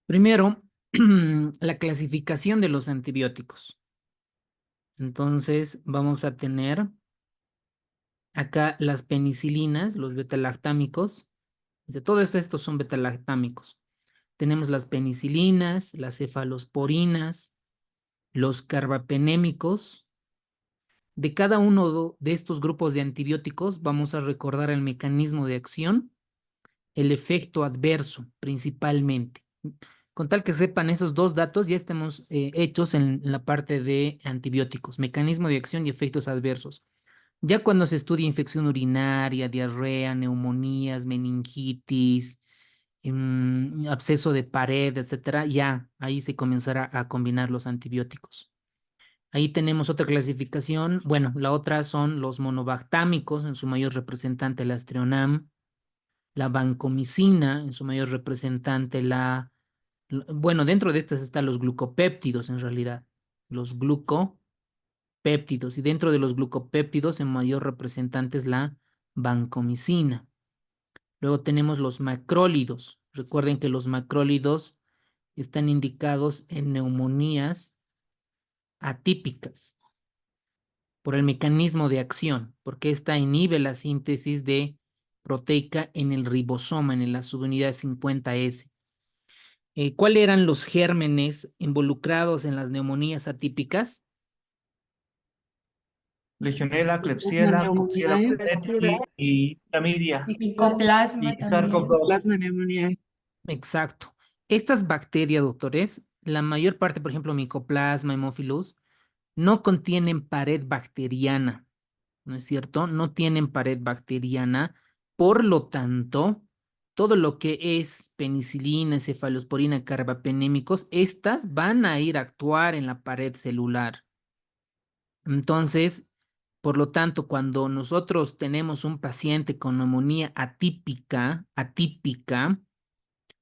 Primero, la clasificación de los antibióticos. Entonces, vamos a tener acá las penicilinas, los betalactámicos. Todos estos son betalactámicos. Tenemos las penicilinas, las cefalosporinas, los carbapenémicos. De cada uno de estos grupos de antibióticos vamos a recordar el mecanismo de acción, el efecto adverso principalmente. Con tal que sepan esos dos datos, ya estemos hechos en la parte de antibióticos, mecanismo de acción y efectos adversos. Ya cuando se estudia infección urinaria, diarrea, neumonías, meningitis, absceso de pared, etcétera, ya ahí se comenzará a combinar los antibióticos. Ahí tenemos otra clasificación. Bueno, la otra son los monobactámicos, en su mayor representante la Astrionam, la vancomicina, en su mayor representante bueno, dentro de estas están los glucopéptidos en realidad, los glucopéptidos, y dentro de los glucopéptidos en mayor representante es la vancomicina. Luego tenemos los macrólidos. Recuerden que los macrólidos están indicados en neumonías atípicas por el mecanismo de acción, porque esta inhibe la síntesis de proteica en el ribosoma, en la subunidad 50S. ¿Cuáles eran los gérmenes involucrados en las neumonías atípicas? Legionela, Klebsiella, Coxiella Plasmoniae, pneumoniae y Chlamydia Micoplasma y también. SARS-CoV-2. Plasmoniae. Exacto. Estas bacterias, doctores, la mayor parte, por ejemplo, Mycoplasma, Haemophilus, no contienen pared bacteriana, ¿no es cierto? No tienen pared bacteriana, por lo tanto, todo lo que es penicilina, cefalosporina, carbapenémicos, estas van a ir a actuar en la pared celular. Entonces, por lo tanto, cuando nosotros tenemos un paciente con neumonía atípica,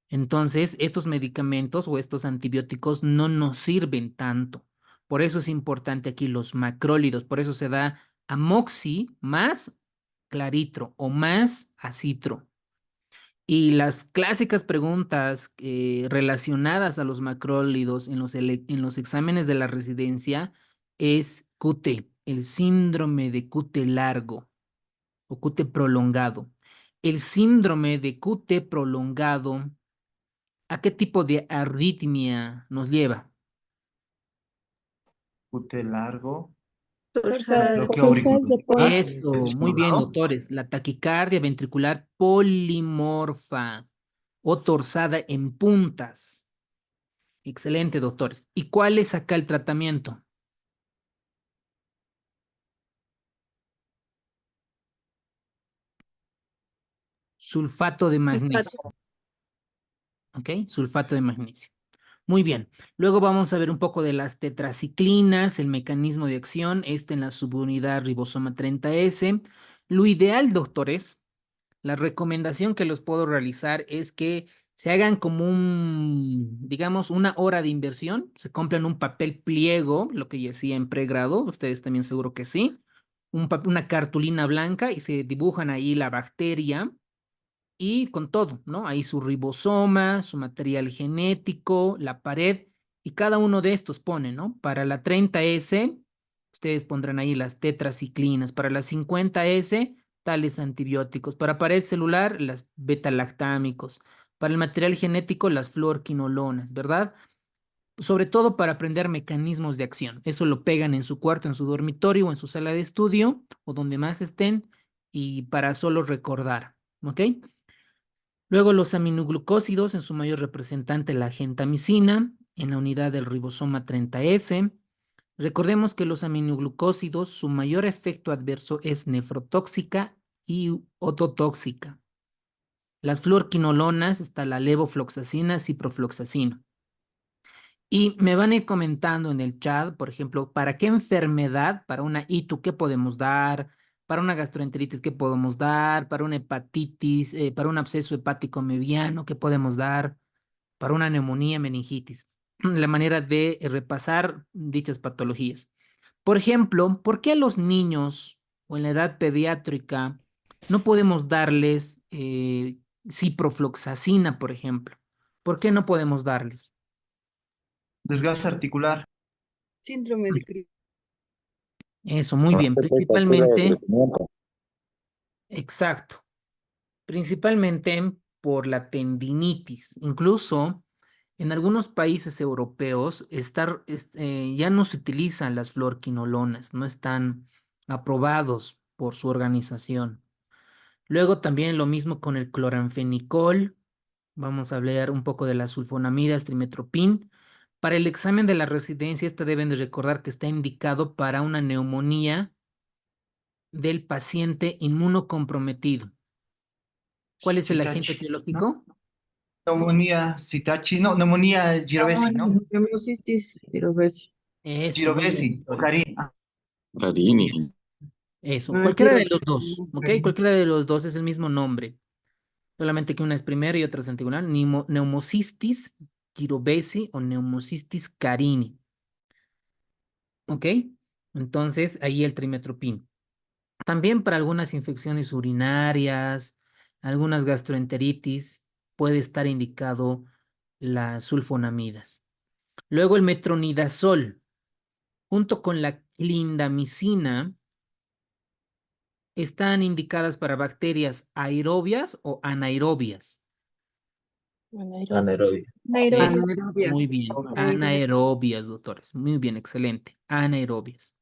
entonces estos medicamentos o estos antibióticos no nos sirven tanto. Por eso es importante aquí los macrólidos, por eso se da amoxi más claritro o más acitro. Y las clásicas preguntas relacionadas a los macrólidos en los exámenes de la residencia es QT, el síndrome de QT largo o QT prolongado. El síndrome de QT prolongado, ¿a qué tipo de arritmia nos lleva? Ute largo, Fuerza bloqueo de auricular, Paul. Eso, muy bien, prolongado. doctores. La taquicardia ventricular polimorfa o torsada en puntas. Excelente, doctores. ¿Y cuál es acá el tratamiento? Sulfato de magnesio, Sulfato. ¿ok? Sulfato de magnesio. Muy bien. Luego vamos a ver un poco de las tetraciclinas, el mecanismo de acción, en la subunidad ribosoma 30S. Lo ideal, doctores, la recomendación que les puedo realizar es que se hagan como digamos, una hora de inversión, se compran un papel pliego, lo que ya hacía en pregrado, ustedes también seguro que sí, una cartulina blanca y se dibujan ahí la bacteria y con todo, ¿no? Ahí su ribosoma, su material genético, la pared, y cada uno de estos pone, ¿no? Para la 30S, ustedes pondrán ahí las tetraciclinas, para la 50S, tales antibióticos, para pared celular, las betalactámicos, para el material genético, las fluorquinolonas, ¿verdad? Sobre todo para aprender mecanismos de acción. Eso lo pegan en su cuarto, en su dormitorio o en su sala de estudio o donde más estén y para solo recordar, ¿ok? Luego los aminoglucósidos, en su mayor representante la gentamicina, en la unidad del ribosoma 30S. Recordemos que los aminoglucósidos, su mayor efecto adverso es nefrotóxica y ototóxica. Las fluorquinolonas, está la levofloxacina, ciprofloxacino. Y me van a ir comentando en el chat, por ejemplo, ¿para qué enfermedad, para una ITU, qué podemos dar? Para una gastroenteritis, ¿qué podemos dar? Para una hepatitis, para un absceso hepático mediano, ¿qué podemos dar? Para una neumonía, meningitis. La manera de repasar dichas patologías. Por ejemplo, ¿por qué a los niños o en la edad pediátrica no podemos darles ciprofloxacina, por ejemplo? ¿Por qué no podemos darles? Desgaste articular. Síndrome de Cri- Eso, muy bien. Falta de captura de Principalmente, crecimiento. exacto, principalmente por la tendinitis. Incluso en algunos países europeos ya no se utilizan las fluoroquinolonas, no están aprobados por su organización. Luego también lo mismo con el cloranfenicol. Vamos a hablar un poco de las sulfonamidas, trimetopin. Para el examen de la residencia, esta deben de recordar que está indicado para una neumonía del paciente inmunocomprometido. ¿Cuál es el agente Citachi, ¿no? etiológico? Neumonía Citachi, no, neumonía Girovesi, ¿no? Neumocystis pirosis. Eso, muy bien, Girovesi, o doctores. Cari. Muy Carini. bien. Eso, Ah, cualquiera de quiero los dos, ¿ok? Carini. Cualquiera de los dos es el mismo nombre, solamente que una es primera y otra es antigonal. Neumocistis girovesi o neumocistis carini, ¿ok? Entonces, ahí el trimetopin. También para algunas infecciones urinarias, algunas gastroenteritis, puede estar indicado las sulfonamidas. Luego el metronidazol, junto con la clindamicina, están indicadas para bacterias aerobias o anaerobias. Anaerobia. Eso, Nairobi. muy Anaerobias. bien. Nairobi. Anaerobias, doctores. Muy bien, excelente. Anaerobias.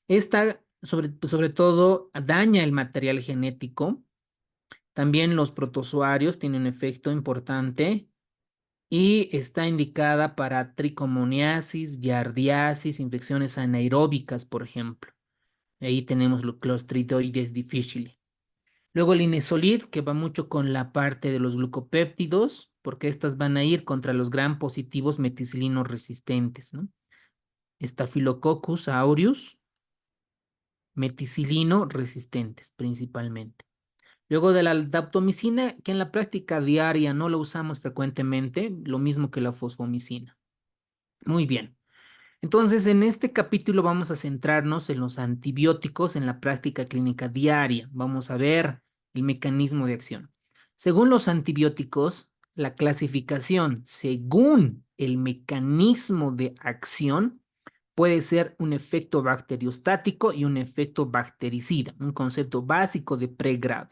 Esta, sobre todo, daña el material genético. También los protozoarios tienen un efecto importante y está indicada para tricomoniasis, giardiasis, infecciones anaeróbicas, por ejemplo. Ahí tenemos los Clostridoides difficile. Luego el inesolid, que va mucho con la parte de los glucopéptidos, porque estas van a ir contra los gram positivos meticilinos resistentes, ¿no? Staphylococcus aureus, meticilino resistentes principalmente. Luego de la daptomicina, que en la práctica diaria no la usamos frecuentemente, lo mismo que la fosfomicina. Muy bien. Entonces, en este capítulo vamos a centrarnos en los antibióticos en la práctica clínica diaria. Vamos a ver el mecanismo de acción. Según los antibióticos, la clasificación según el mecanismo de acción puede ser un efecto bacteriostático y un efecto bactericida, un concepto básico de pregrado.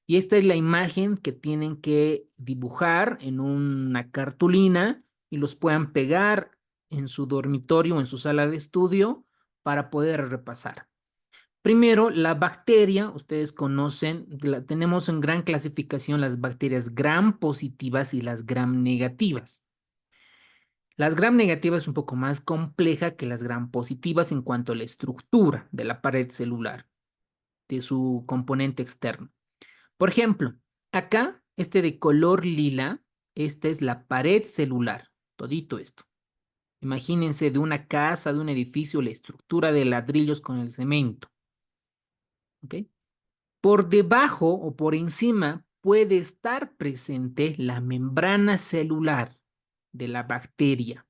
Y esta es la imagen que tienen que dibujar en una cartulina y los puedan pegar en su dormitorio o en su sala de estudio para poder repasar. Primero, la bacteria, ustedes conocen, tenemos en gran clasificación las bacterias gram positivas y las gram negativas. Las gram negativas es un poco más compleja que las gram positivas en cuanto a la estructura de la pared celular, de su componente externo. Por ejemplo, acá, este de color lila, esta es la pared celular, todito esto. Imagínense de una casa, de un edificio, la estructura de ladrillos con el cemento. ¿Ok? Por debajo o por encima puede estar presente la membrana celular de la bacteria.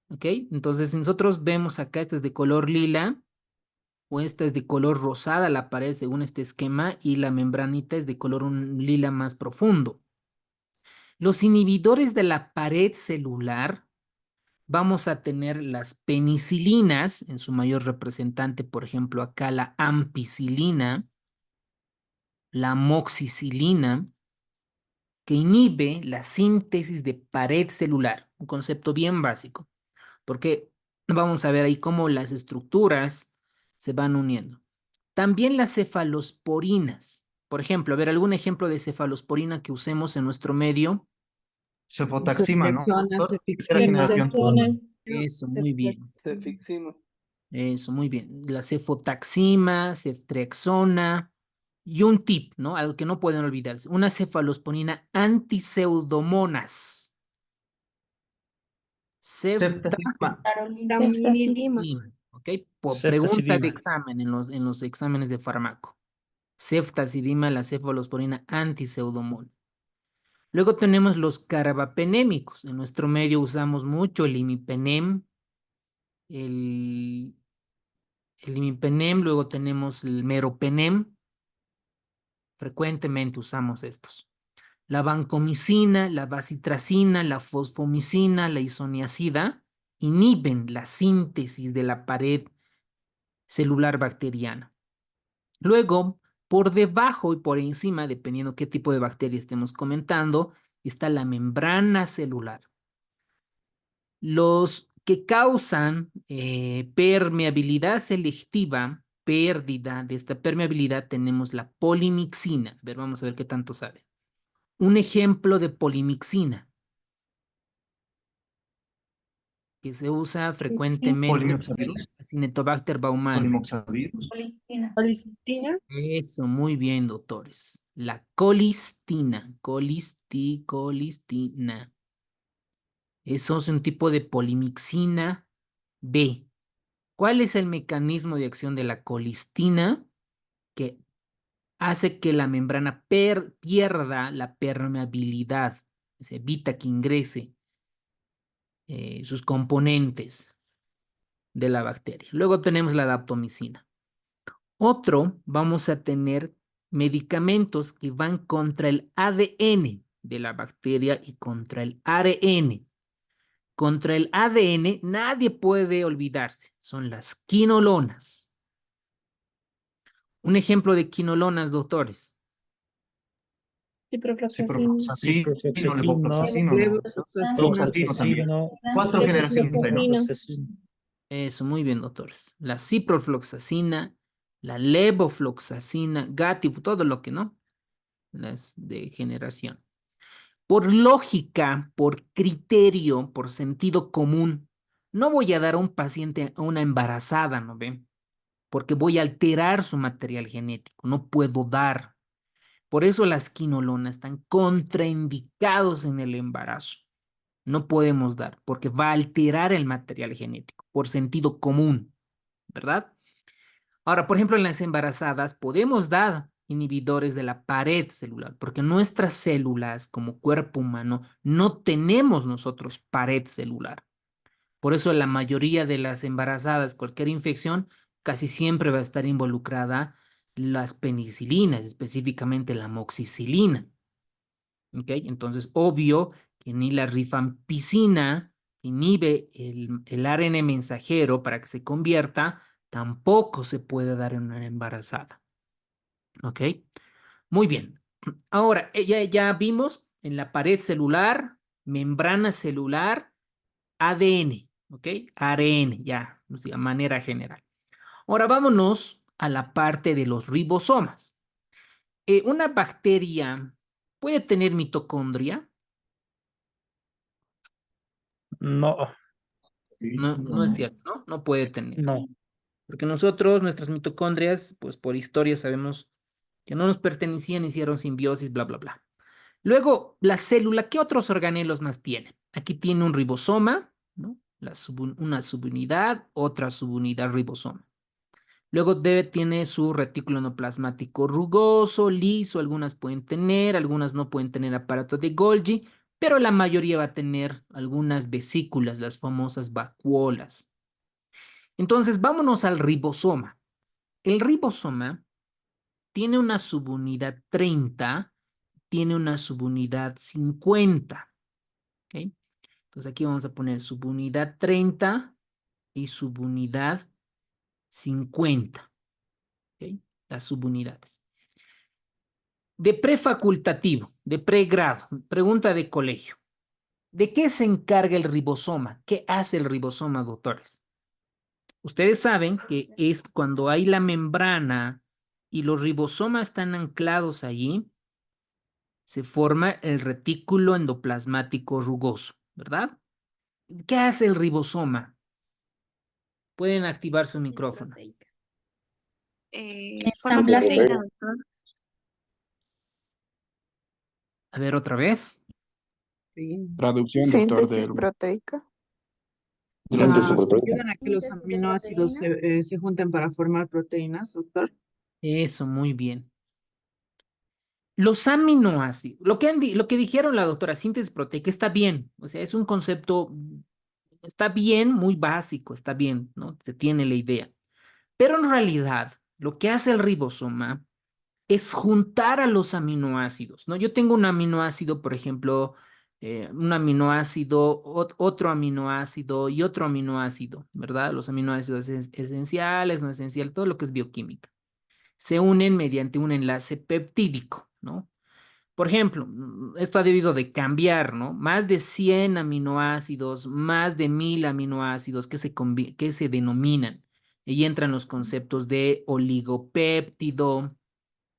¿Ok? Entonces, si nosotros vemos acá, esta es de color lila o esta es de color rosada la pared según este esquema y la membranita es de color un lila más profundo. Los inhibidores de la pared celular, vamos a tener las penicilinas, en su mayor representante, por ejemplo, acá la ampicilina, la amoxicilina, que inhibe la síntesis de pared celular, un concepto bien básico, porque vamos a ver ahí cómo las estructuras se van uniendo. También las cefalosporinas. Por ejemplo, a ver, algún ejemplo de cefalosporina que usemos en nuestro medio. Cefotaxima, ¿no, Ceftriaxona, doctor? Tercera cefixima. generación. Ceftriaxona. Eso, muy bien. Cefixima. Eso, muy bien. La cefotaxima, ceftriaxona y un tip, ¿no? Algo que no pueden olvidarse. Una cefalosporina antiseudomonas. Ceftazima. Carolina. Tamidima. Ceftazidima, ¿ok? Por pregunta de Ceftazidima. examen en los exámenes de fármaco. Ceftazidima, la cefalosporina antiseudomona. Luego tenemos los carbapenémicos. En nuestro medio usamos mucho el imipenem, el imipenem, luego tenemos el meropenem. Frecuentemente usamos estos. La vancomicina, la bacitracina, la fosfomicina, la isoniazida inhiben la síntesis de la pared celular bacteriana. Luego, por debajo y por encima, dependiendo qué tipo de bacteria estemos comentando, está la membrana celular. Los que causan permeabilidad selectiva, pérdida de esta permeabilidad, tenemos la polimixina. A ver, vamos a ver qué tanto sabe. Un ejemplo de polimixina que se usa frecuentemente para el Polimoxavirus, Acinetobacter baumannii. polimoxavirus, Policistina. Eso, muy bien, doctores. La colistina, colistina. Eso es un tipo de polimixina B. ¿Cuál es el mecanismo de acción de la colistina? Que hace que la membrana pierda la permeabilidad, se evita que ingrese sus componentes de la bacteria. Luego tenemos la daptomicina. Otro, vamos a tener medicamentos que van contra el ADN de la bacteria y contra el ARN. Contra el ADN nadie puede olvidarse, son las quinolonas. Un ejemplo de quinolonas, doctores. ciprofloxacino, Ciprofloxacino, levofloxacino, ¿no? Fluoxetino también. fluoxetino, 4 generaciones hay, ¿no? fluoxetino. Eso, muy bien, doctores. La ciprofloxacina, la levofloxacina, Gatif, todo lo que no, las de generación. Por lógica, por criterio, por sentido común, no voy a dar a un paciente, a una embarazada, ¿no ven? Porque voy a alterar su material genético, no puedo dar. Por eso las quinolonas están contraindicados en el embarazo. No podemos dar, porque va a alterar el material genético, por sentido común, ¿verdad? Ahora, por ejemplo, en las embarazadas podemos dar inhibidores de la pared celular, porque nuestras células como cuerpo humano no tenemos nosotros pared celular. Por eso la mayoría de las embarazadas, cualquier infección, casi siempre va a estar involucrada las penicilinas, específicamente la amoxicilina. ¿Ok? Entonces, obvio que ni la rifampicina inhibe el ARN mensajero para que se convierta, tampoco se puede dar en una embarazada. ¿Ok? Muy bien. Ahora, ya vimos en la pared celular, membrana celular, ADN, ¿ok? ARN, ya, de manera general. Ahora vámonos a la parte de los ribosomas. Una bacteria puede tener mitocondria. No, No, no es cierto, ¿no? No puede tener. no. Porque nosotros, nuestras mitocondrias, pues por historia sabemos que no nos pertenecían, hicieron simbiosis, bla, bla, bla. Luego, la célula, ¿qué otros organelos más tiene? Aquí tiene un ribosoma, ¿no? Una subunidad, otra subunidad ribosoma. Luego tiene su retículo endoplasmático rugoso, liso, algunas pueden tener, algunas no pueden tener aparato de Golgi, pero la mayoría va a tener algunas vesículas, las famosas vacuolas. Entonces, vámonos al ribosoma. El ribosoma tiene una subunidad 30, tiene una subunidad 50. ¿Ok? Entonces, aquí vamos a poner subunidad 30 y subunidad 50. ¿Ok? Las subunidades. De prefacultativo, de pregrado, pregunta de colegio. ¿De qué se encarga el ribosoma? ¿Qué hace el ribosoma, doctores? Ustedes saben que es cuando hay la membrana y los ribosomas están anclados allí, se forma el retículo endoplasmático rugoso, ¿verdad? ¿Qué hace el ribosoma? Pueden activar su micrófono. Forma proteína, doctor. A ver, otra vez. Sí. Traducción, doctor, del, proteica. de la síntesis. Ayudan a que los aminoácidos se junten para formar proteínas, doctor. Eso, muy bien. Los aminoácidos, lo que dijeron la doctora, síntesis proteica, está bien. O sea, es un concepto, está bien, muy básico, está bien, ¿no? Se tiene la idea. Pero en realidad, lo que hace el ribosoma es juntar a los aminoácidos, ¿no? Yo tengo un aminoácido, por ejemplo, un aminoácido, otro aminoácido y otro aminoácido, ¿verdad? Los aminoácidos esenciales, no esenciales, todo lo que es bioquímica. Se unen mediante un enlace peptídico, ¿no? Por ejemplo, esto ha debido de cambiar, ¿no? Más de 100 aminoácidos, más de 1000 aminoácidos que se denominan. Y entran los conceptos de oligopéptido,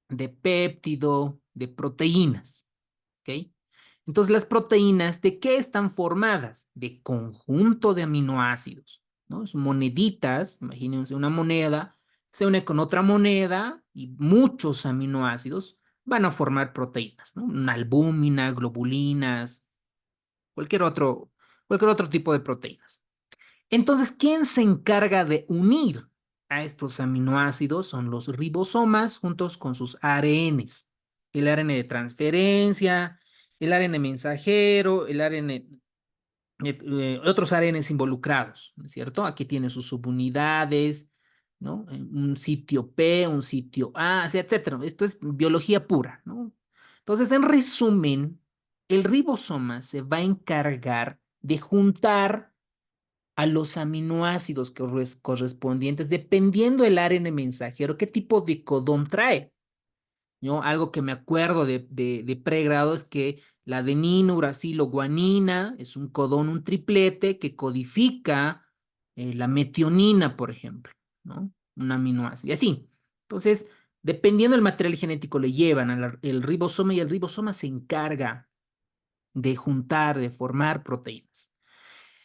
de péptido, de proteínas, ¿ok? Entonces, las proteínas, ¿de qué están formadas? De conjunto de aminoácidos, ¿no? Son moneditas, imagínense una moneda, se une con otra moneda y muchos aminoácidos van a formar proteínas, ¿no? Una albúmina, globulinas, cualquier cualquier otro tipo de proteínas. Entonces, ¿quién se encarga de unir a estos aminoácidos? Son los ribosomas juntos con sus ARNs. El ARN de transferencia, el ARN mensajero, el ARN, otros ARNs involucrados, ¿no es cierto? Aquí tiene sus subunidades, ¿no? Un sitio P, un sitio A, etcétera. Esto es biología pura, ¿no? Entonces, en resumen, el ribosoma se va a encargar de juntar a los aminoácidos correspondientes, dependiendo del ARN mensajero, qué tipo de codón trae. ¿No? Algo que me acuerdo de pregrado es que la adenina, uracilo, guanina es un codón, un triplete que codifica la metionina, por ejemplo, ¿no? Un aminoácido. Y así. Entonces, dependiendo del material genético, le llevan el ribosoma y el ribosoma se encarga de juntar, de formar proteínas.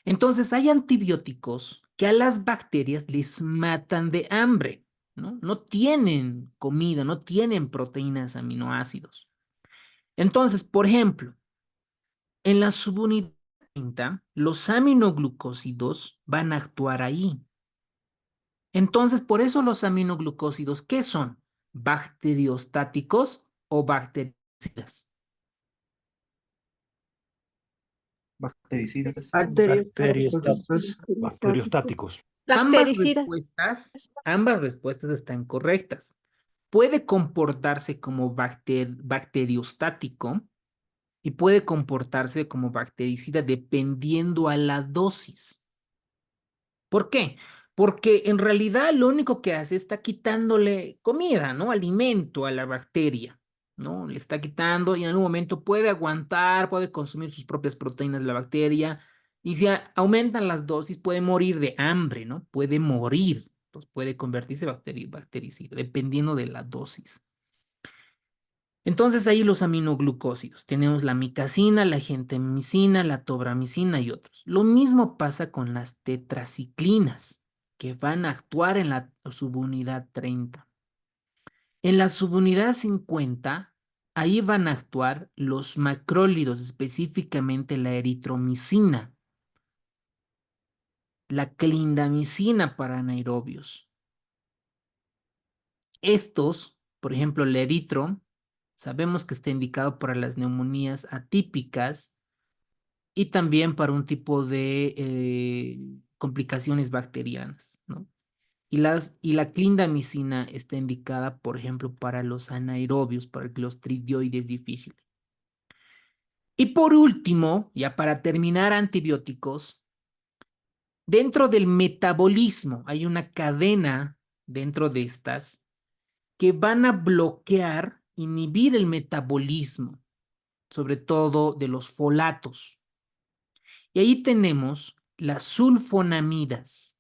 Entonces, hay antibióticos que a las bacterias les matan de hambre, ¿no? No tienen comida, no tienen proteínas, aminoácidos. Entonces, por ejemplo, en la subunidad 30, los aminoglucósidos van a actuar ahí. Entonces, por eso los aminoglucósidos, ¿qué son? ¿Bacteriostáticos o bactericidas? Bactericidas. Bacteriostáticos. Bacteriostáticos. Bactericida. Ambas respuestas están correctas. Puede comportarse como bacteriostático y puede comportarse como bactericida dependiendo a la dosis. ¿Por qué? Porque en realidad lo único que hace está quitándole comida, ¿no? Alimento a la bacteria, ¿no? Le está quitando y en algún momento puede aguantar, puede consumir sus propias proteínas de la bacteria y si aumentan las dosis puede morir de hambre, ¿no? Puede morir, entonces puede convertirse en bactericida dependiendo de la dosis. Entonces ahí los aminoglucósidos. Tenemos la micacina, la gentamicina, la tobramicina y otros. Lo mismo pasa con las tetraciclinas, que van a actuar en la subunidad 30. En la subunidad 50, ahí van a actuar los macrólidos, específicamente la eritromicina, la clindamicina para anaerobios. Estos, por ejemplo, el eritro, sabemos que está indicado para las neumonías atípicas y también para un tipo de complicaciones bacterianas, ¿no? Y la clindamicina está indicada, por ejemplo, para los anaerobios, para el clostridioides difícil. Y por último, ya para terminar, antibióticos, dentro del metabolismo hay una cadena dentro de estas que van a bloquear, inhibir el metabolismo, sobre todo de los folatos. Y ahí tenemos las sulfonamidas.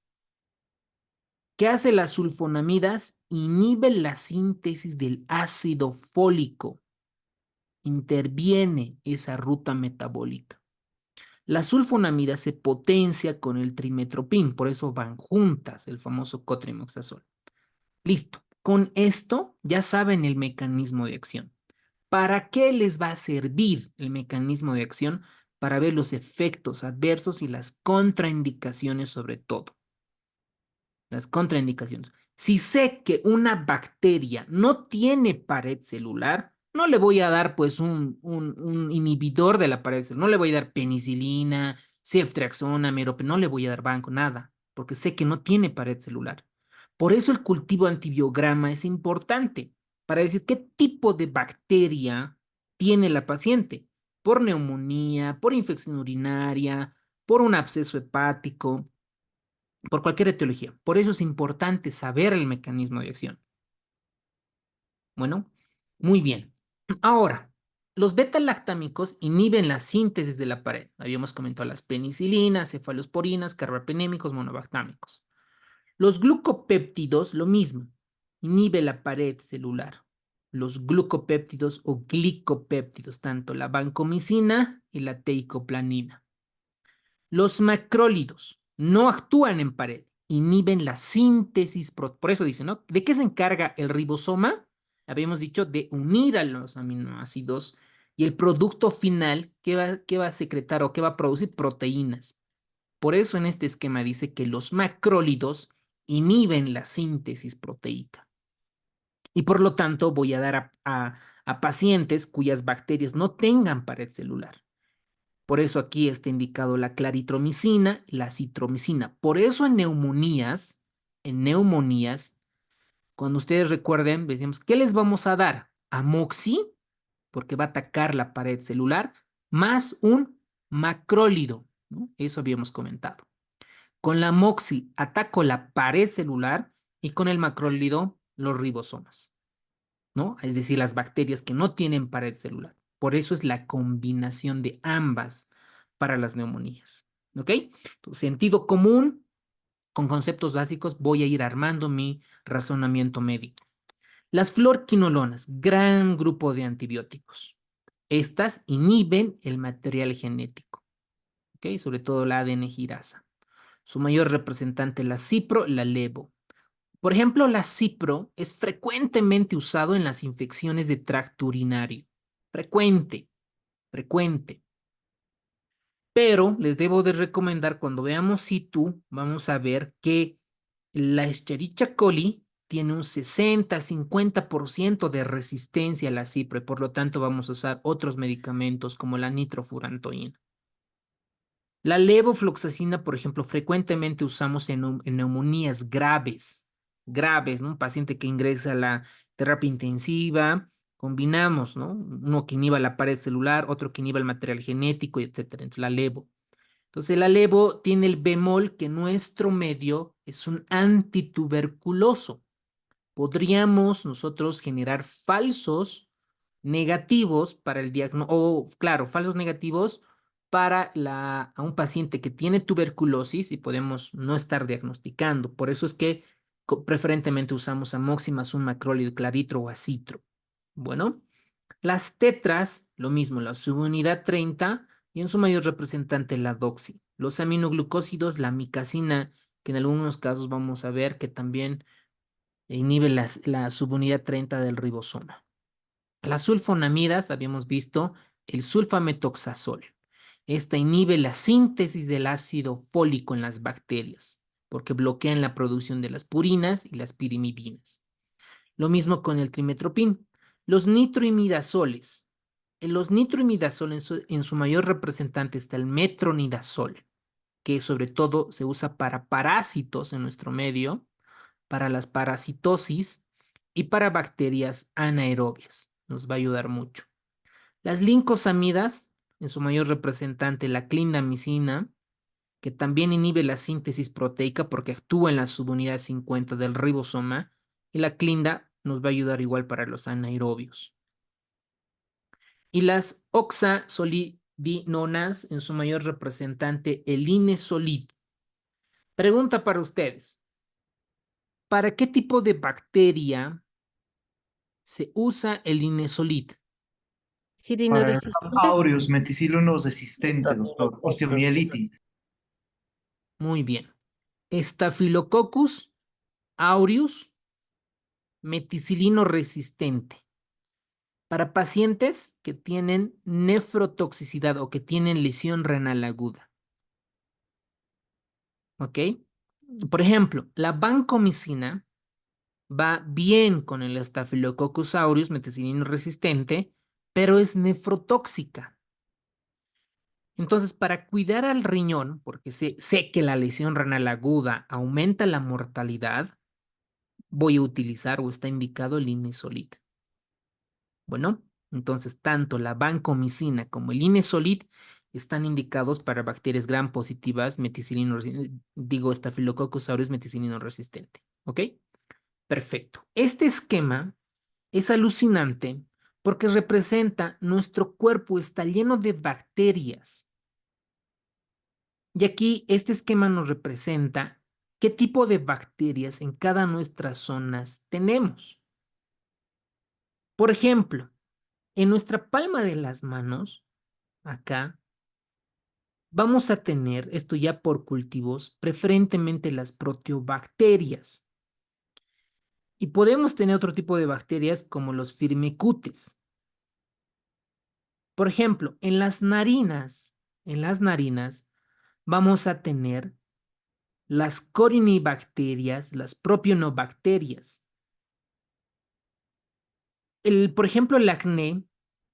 ¿Qué hace las sulfonamidas? Inhiben la síntesis del ácido fólico. Interviene esa ruta metabólica. La sulfonamida se potencia con el trimetropin, por eso van juntas, el famoso cotrimoxazol. Listo. Con esto ya saben el mecanismo de acción. ¿Para qué les va a servir el mecanismo de acción? Para ver los efectos adversos y las contraindicaciones sobre todo. Las contraindicaciones. Si sé que una bacteria no tiene pared celular, no le voy a dar pues un inhibidor de la pared celular. No le voy a dar penicilina, ceftriaxona, meropenem, no le voy a dar banco, nada, porque sé que no tiene pared celular. Por eso el cultivo antibiograma es importante, para decir qué tipo de bacteria tiene la paciente, por neumonía, por infección urinaria, por un absceso hepático, por cualquier etiología. Por eso es importante saber el mecanismo de acción. Bueno, muy bien. Ahora, los beta-lactámicos inhiben la síntesis de la pared. Habíamos comentado las penicilinas, cefalosporinas, carbapenémicos, monobactámicos. Los glucopéptidos, lo mismo, inhibe la pared celular. Los glucopéptidos o glicopéptidos, tanto la vancomicina y la teicoplanina. Los macrólidos no actúan en pared, inhiben la síntesis, por eso dicen, ¿no? ¿De qué se encarga el ribosoma? Habíamos dicho de unir a los aminoácidos y el producto final, ¿qué va a secretar o qué va a producir? Proteínas. Por eso en este esquema dice que los macrólidos inhiben la síntesis proteica. Y por lo tanto voy a dar a pacientes cuyas bacterias no tengan pared celular. Por eso aquí está indicado la claritromicina, la citromicina. Por eso en neumonías, cuando ustedes recuerden, decimos, ¿qué les vamos a dar? Amoxi, porque va a atacar la pared celular, más un macrólido, ¿no? Eso habíamos comentado. Con la amoxi ataco la pared celular y con el macrólido los ribosomas, ¿no? Es decir, las bacterias que no tienen pared celular. Por eso es la combinación de ambas para las neumonías, ¿ok? Entonces, sentido común, con conceptos básicos, voy a ir armando mi razonamiento médico. Las fluorquinolonas, gran grupo de antibióticos. Estas inhiben el material genético, ¿ok? Sobre todo la ADN girasa. Su mayor representante, la cipro, la levo. Por ejemplo, la cipro es frecuentemente usado en las infecciones de tracto urinario. Frecuente. Pero les debo de recomendar, cuando veamos situ, vamos a ver que la Escherichia coli tiene un 60-50% de resistencia a la cipro y por lo tanto vamos a usar otros medicamentos como la nitrofurantoína. La levofloxacina, por ejemplo, frecuentemente usamos en neumonías graves, ¿no? Un paciente que ingresa a la terapia intensiva, combinamos, ¿no? Uno que inhiba la pared celular, otro que inhiba el material genético, etcétera. Entonces, la levo. Entonces, la levo tiene el bemol que nuestro medio es un antituberculoso. Podríamos nosotros generar falsos negativos para el diagnóstico, o claro, falsos negativos para a un paciente que tiene tuberculosis y podemos no estar diagnosticando. Por eso es que preferentemente usamos amoxi más un macrólido claritro o acitro. Bueno, las tetras, lo mismo, la subunidad 30 y en su mayor representante la doxi. Los aminoglucósidos, la micacina, que en algunos casos vamos a ver que también inhibe la subunidad 30 del ribosoma. Las sulfonamidas, habíamos visto el sulfametoxazol. Esta inhibe la síntesis del ácido fólico en las bacterias, porque bloquean la producción de las purinas y las pirimidinas. Lo mismo con el trimetropin. Los nitroimidazoles. En los nitroimidazoles, en su mayor representante está el metronidazol, que sobre todo se usa para parásitos en nuestro medio, para las parasitosis y para bacterias anaerobias. Nos va a ayudar mucho. Las lincosamidas, en su mayor representante, la clindamicina, que también inhibe la síntesis proteica porque actúa en la subunidad 50 del ribosoma, y la clinda nos va a ayudar igual para los anaerobios. Y las oxazolidinonas, en su mayor representante, el inesolid. Pregunta para ustedes. ¿Para qué tipo de bacteria se usa el inesolid? Cirino Para el resistente. aureus, meticilino resistente, doctor. Osteomielitis. Muy bien. Staphylococcus aureus meticilino resistente. Para pacientes que tienen nefrotoxicidad o que tienen lesión renal aguda. ¿Ok? Por ejemplo, la vancomicina va bien con el Staphylococcus aureus meticilino resistente, pero es nefrotóxica. Entonces, para cuidar al riñón, porque sé que la lesión renal aguda aumenta la mortalidad, voy a utilizar o está indicado el Inesolid. Bueno, entonces tanto la vancomicina como el Inesolid están indicados para bacterias gram positivas, Staphylococcus aureus meticilino resistente. ¿Ok? Perfecto. Este esquema es alucinante porque representa nuestro cuerpo está lleno de bacterias. Y aquí este esquema nos representa qué tipo de bacterias en cada nuestras zonas tenemos. Por ejemplo, en nuestra palma de las manos, acá, vamos a tener, esto ya por cultivos, preferentemente las proteobacterias. Y podemos tener otro tipo de bacterias como los firmicutes. Por ejemplo, en las narinas vamos a tener las corinibacterias, las propionobacterias. Por ejemplo, el acné,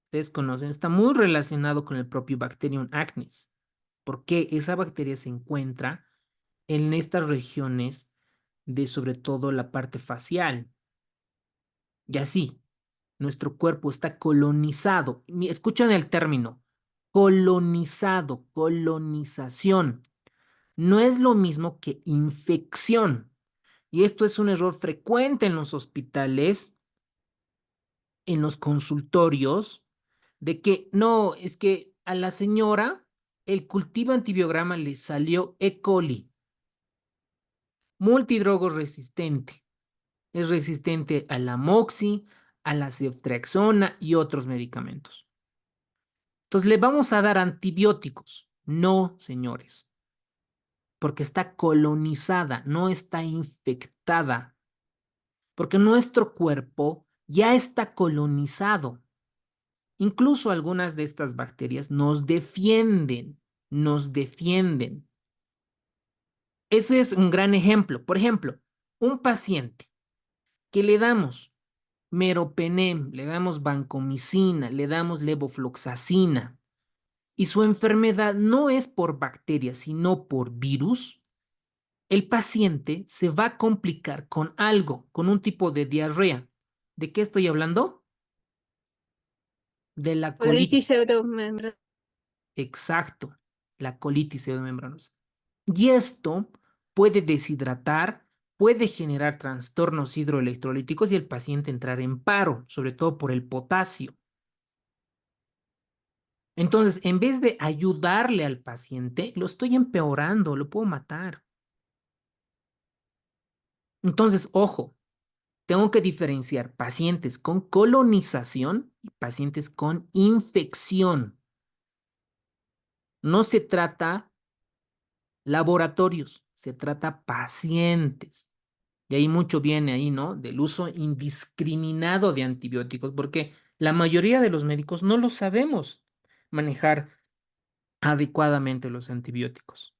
ustedes conocen, está muy relacionado con el propio Bacterium acnes, porque esa bacteria se encuentra en estas regiones de sobre todo la parte facial. Y así, nuestro cuerpo está colonizado. Escuchen el término, colonizado, colonización. No es lo mismo que infección. Y esto es un error frecuente en los hospitales, en los consultorios, de que no, es que a la señora el cultivo antibiograma le salió E. coli, multidrogo resistente. Es resistente a la moxi, a la ceftriaxona y otros medicamentos. Entonces, ¿le vamos a dar antibióticos? No, señores, porque está colonizada, no está infectada, porque nuestro cuerpo ya está colonizado. Incluso algunas de estas bacterias nos defienden, nos defienden. Ese es un gran ejemplo. Por ejemplo, un paciente que le damos meropenem, le damos vancomicina, le damos levofloxacina y su enfermedad no es por bacterias, sino por virus, el paciente se va a complicar con algo, con un tipo de diarrea. ¿De qué estoy hablando? De la colitis. Colitis pseudomembranosa. Exacto, la colitis pseudomembranosa. Y esto puede deshidratar, puede generar trastornos hidroelectrolíticos y el paciente entrar en paro, sobre todo por el potasio. Entonces, en vez de ayudarle al paciente, lo estoy empeorando, lo puedo matar. Entonces, ojo, tengo que diferenciar pacientes con colonización y pacientes con infección. No se trata laboratorios, se trata pacientes. Y ahí mucho viene ahí, ¿no? Del uso indiscriminado de antibióticos, porque la mayoría de los médicos no lo sabemos manejar adecuadamente los antibióticos.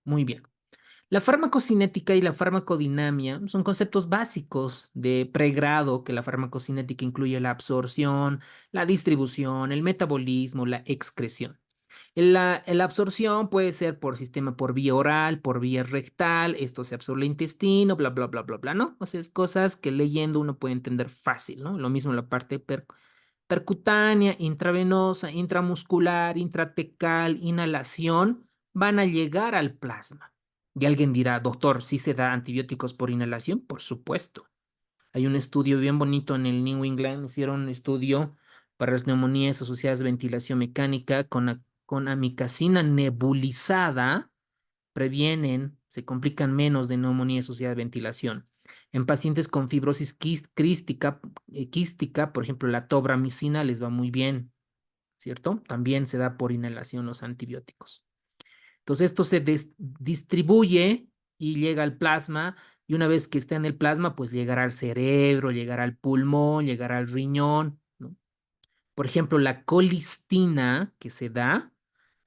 Muy bien. La farmacocinética y la farmacodinamia son conceptos básicos de pregrado, que la farmacocinética incluye la absorción, la distribución, el metabolismo, la excreción. La absorción puede ser por sistema por vía oral, por vía rectal, esto se absorbe el intestino, bla, bla, bla, bla, bla, ¿no? O sea, es cosas que leyendo uno puede entender fácil, ¿no? Lo mismo en la parte percutánea, intravenosa, intramuscular, intratecal, inhalación, van a llegar al plasma. Y alguien dirá, doctor, ¿sí se da antibióticos por inhalación? Por supuesto. Hay un estudio bien bonito en el New England, hicieron un estudio para las neumonías asociadas a ventilación mecánica con amicacina nebulizada, previenen, se complican menos de neumonía asociada a ventilación. En pacientes con fibrosis quística, por ejemplo, la tobramicina les va muy bien, ¿cierto? También se da por inhalación los antibióticos. Entonces, esto se distribuye y llega al plasma, y una vez que está en el plasma, pues llegará al cerebro, llegará al pulmón, llegará al riñón, ¿no? Por ejemplo, la colistina que se da,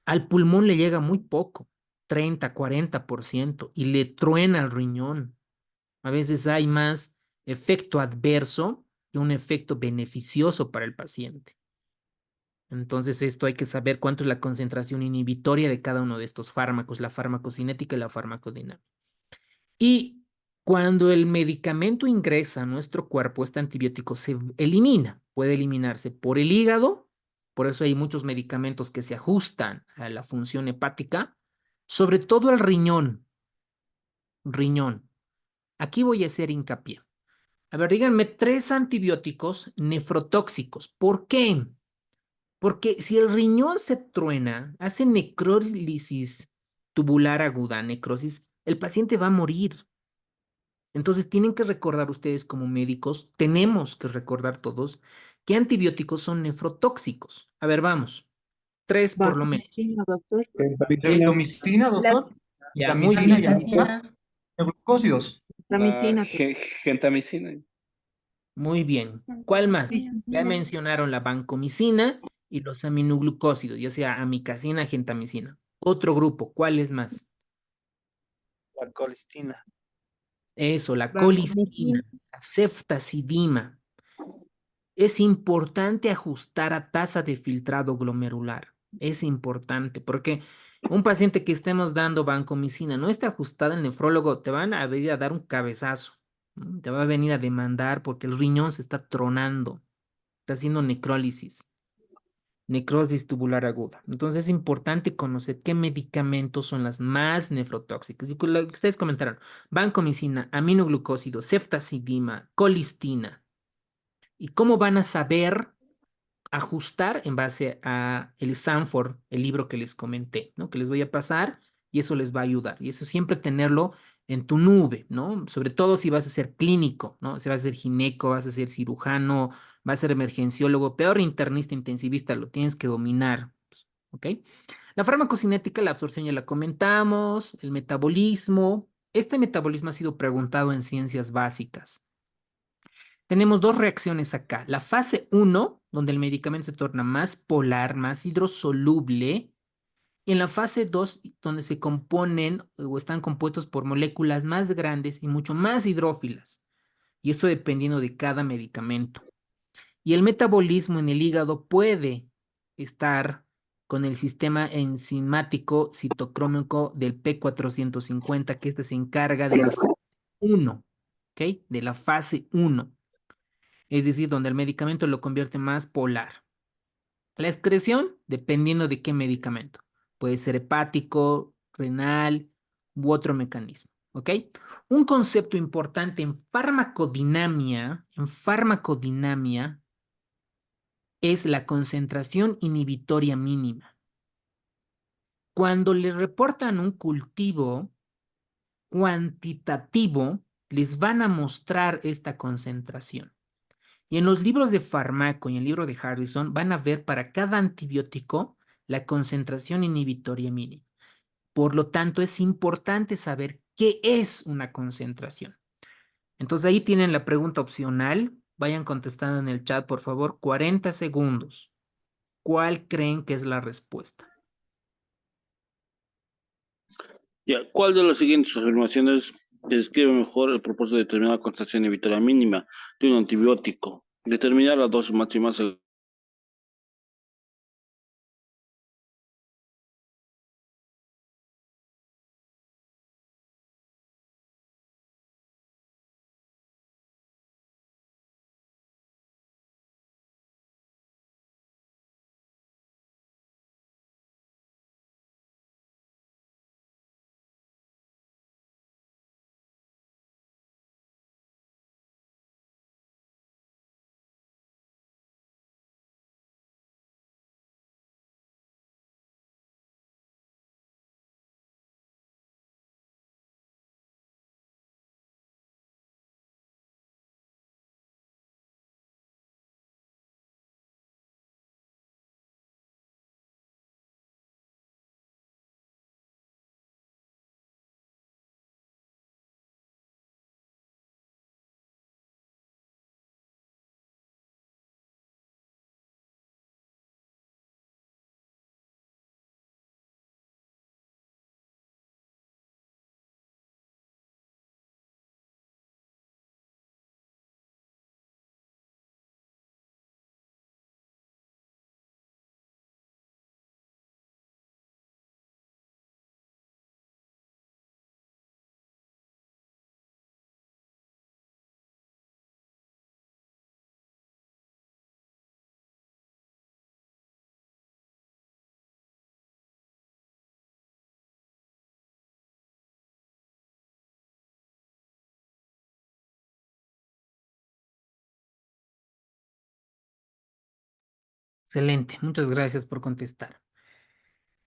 al pulmón le llega muy poco, 30, 40%, y le truena al riñón. A veces hay más efecto adverso que un efecto beneficioso para el paciente. Entonces, esto hay que saber cuánto es la concentración inhibitoria de cada uno de estos fármacos, la farmacocinética y la farmacodinámica. Y Cuando el medicamento ingresa a nuestro cuerpo, este antibiótico se elimina, puede eliminarse por el hígado, por eso hay muchos medicamentos que se ajustan a la función hepática, sobre todo el riñón, riñón. Aquí voy a hacer hincapié. A ver, díganme 3 antibióticos nefrotóxicos. ¿Por qué? Porque si el riñón se truena, hace necrólisis tubular aguda, necrosis, el paciente va a morir. Entonces tienen que recordar ustedes como médicos, tenemos que recordar todos, qué antibióticos son nefrotóxicos. A ver, vamos. 3 por lo menos. Vancomicina, doctor. Streptomicina, doctor. Ya, muy bien. Tamicina y Ampicilina. glucósidos. Tramicina, Gentamicina. Muy bien. ¿Cuál más? Ya Ampicilina. mencionaron la vancomicina y los aminoglucósidos, ya sea amicacina, gentamicina. Otro grupo, ¿cuál es más? La colistina. Eso, la vancomicina. colistina, la ceftazidima. Es importante ajustar a tasa de filtrado glomerular. Es importante porque un paciente que estemos dando vancomicina no está ajustada, el nefrólogo te van a venir a dar un cabezazo. ¿No? Te va a venir a demandar porque el riñón se está tronando, está haciendo necrosis tubular aguda. Entonces es importante conocer qué medicamentos son las más nefrotóxicas. Y con lo que ustedes comentaron, vancomicina, aminoglucósido, ceftazidima, colistina. ¿Y cómo van a saber ajustar en base a el Sanford, el libro que les comenté, ¿no? Que les voy a pasar y eso les va a ayudar. Y eso siempre tenerlo en tu nube, ¿no? Sobre todo si vas a ser clínico, ¿no? Si vas a ser gineco, vas a ser cirujano, vas a ser emergenciólogo, peor internista, intensivista, lo tienes que dominar, pues, ¿ok? La farmacocinética, la absorción ya la comentamos, el metabolismo. Este metabolismo ha sido preguntado en ciencias básicas. Tenemos 2 reacciones acá. La fase 1, donde el medicamento se torna más polar, más hidrosoluble. Y en la fase 2, donde se componen o están compuestos por moléculas más grandes y mucho más hidrófilas. Y esto dependiendo de cada medicamento. Y el metabolismo en el hígado puede estar con el sistema enzimático citocrómico del P450, que este se encarga de la fase 1, ¿ok? De la fase 1, es decir, donde el medicamento lo convierte más polar. La excreción, dependiendo de qué medicamento. Puede ser hepático, renal u otro mecanismo, ¿ok? Un concepto importante en farmacodinamia es la concentración inhibitoria mínima. Cuando les reportan un cultivo cuantitativo, les van a mostrar esta concentración. Y en los libros de farmaco y en el libro de Harrison van a ver para cada antibiótico la concentración inhibitoria mínima. Por lo tanto, es importante saber qué es una concentración. Entonces ahí tienen la pregunta opcional. Vayan contestando en el chat, por favor, 40 segundos. ¿Cuál creen que es la respuesta? Ya, ¿cuál de las siguientes afirmaciones describe mejor el propósito de determinar la concentración inhibitoria mínima de un antibiótico? Determinar la dosis máxima Excelente, muchas gracias por contestar.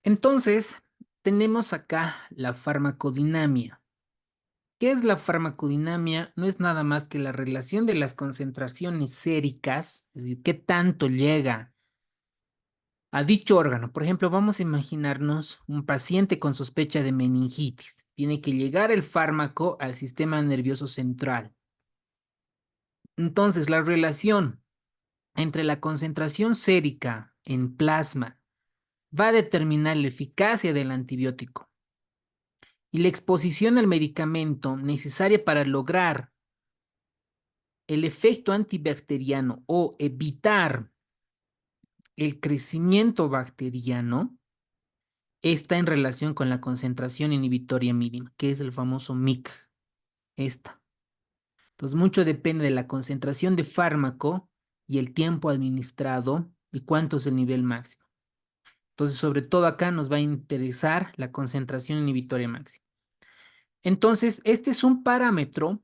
Entonces, tenemos acá la farmacodinamia. ¿Qué es la farmacodinamia? No es nada más que la relación de las concentraciones séricas, es decir, qué tanto llega a dicho órgano. Por ejemplo, vamos a imaginarnos un paciente con sospecha de meningitis. Tiene que llegar el fármaco al sistema nervioso central. Entonces, la relación entre la concentración sérica en plasma va a determinar la eficacia del antibiótico y la exposición al medicamento necesaria para lograr el efecto antibacteriano o evitar el crecimiento bacteriano está en relación con la concentración inhibitoria mínima, que es el famoso MIC. Esta. Entonces, mucho depende de la concentración de fármaco y el tiempo administrado y cuánto es el nivel máximo. Entonces, sobre todo acá nos va a interesar la concentración inhibitoria máxima. Entonces, este es un parámetro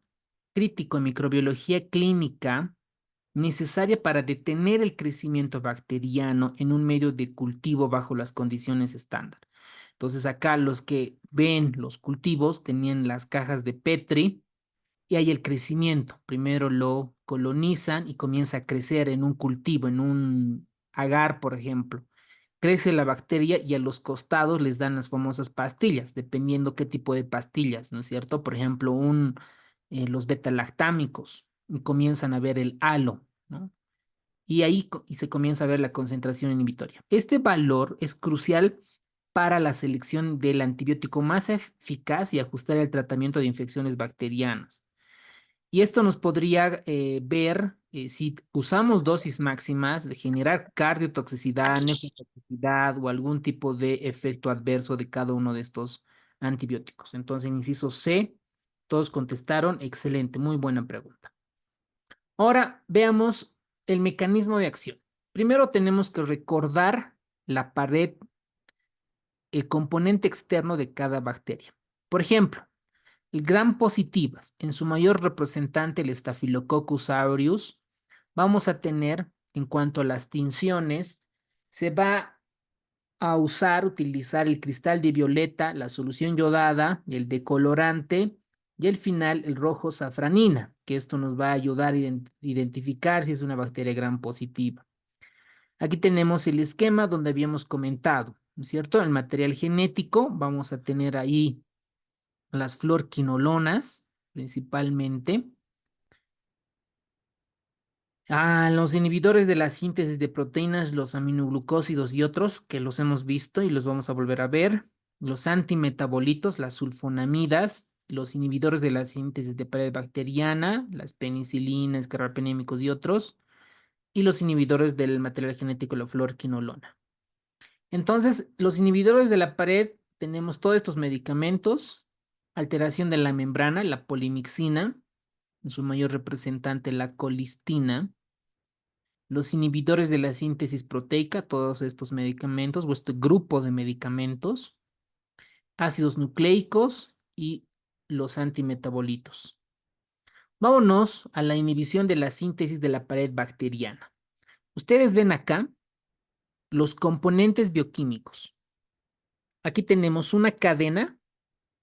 crítico en microbiología clínica necesaria para detener el crecimiento bacteriano en un medio de cultivo bajo las condiciones estándar. Entonces, acá los que ven los cultivos tenían las cajas de Petri y hay el crecimiento. Primero lo colonizan y comienza a crecer en un cultivo, en un agar, por ejemplo. Crece la bacteria y a los costados les dan las famosas pastillas, dependiendo qué tipo de pastillas, ¿no es cierto? Por ejemplo, los betalactámicos, y comienzan a ver el halo, ¿no? Y ahí y se comienza a ver la concentración inhibitoria. Este valor es crucial para la selección del antibiótico más eficaz y ajustar el tratamiento de infecciones bacterianas. Y esto nos podría ver si usamos dosis máximas de generar cardiotoxicidad, nefrotoxicidad o algún tipo de efecto adverso de cada uno de estos antibióticos. Entonces, inciso C, todos contestaron, excelente, muy buena pregunta. Ahora veamos el mecanismo de acción. Primero tenemos que recordar la pared, el componente externo de cada bacteria. Por ejemplo, el gram positivas, en su mayor representante, el Staphylococcus aureus, vamos a tener, en cuanto a las tinciones, se va a utilizar el cristal de violeta, la solución yodada, el decolorante y al final el rojo safranina, que esto nos va a ayudar a identificar si es una bacteria gram positiva. Aquí tenemos el esquema donde habíamos comentado, ¿no es cierto? El material genético, vamos a tener ahí las fluorquinolonas, principalmente. Los inhibidores de la síntesis de proteínas, los aminoglucósidos y otros, que los hemos visto y los vamos a volver a ver. Los antimetabolitos, las sulfonamidas, los inhibidores de la síntesis de pared bacteriana, las penicilinas, carbapenémicos y otros. Y los inhibidores del material genético, la fluorquinolona. Entonces, los inhibidores de la pared, tenemos todos estos medicamentos, alteración de la membrana, la polimixina, en su mayor representante, la colistina, los inhibidores de la síntesis proteica, todos estos medicamentos, o este grupo de medicamentos, ácidos nucleicos y los antimetabolitos. Vámonos a la inhibición de la síntesis de la pared bacteriana. Ustedes ven acá los componentes bioquímicos. Aquí tenemos una cadena,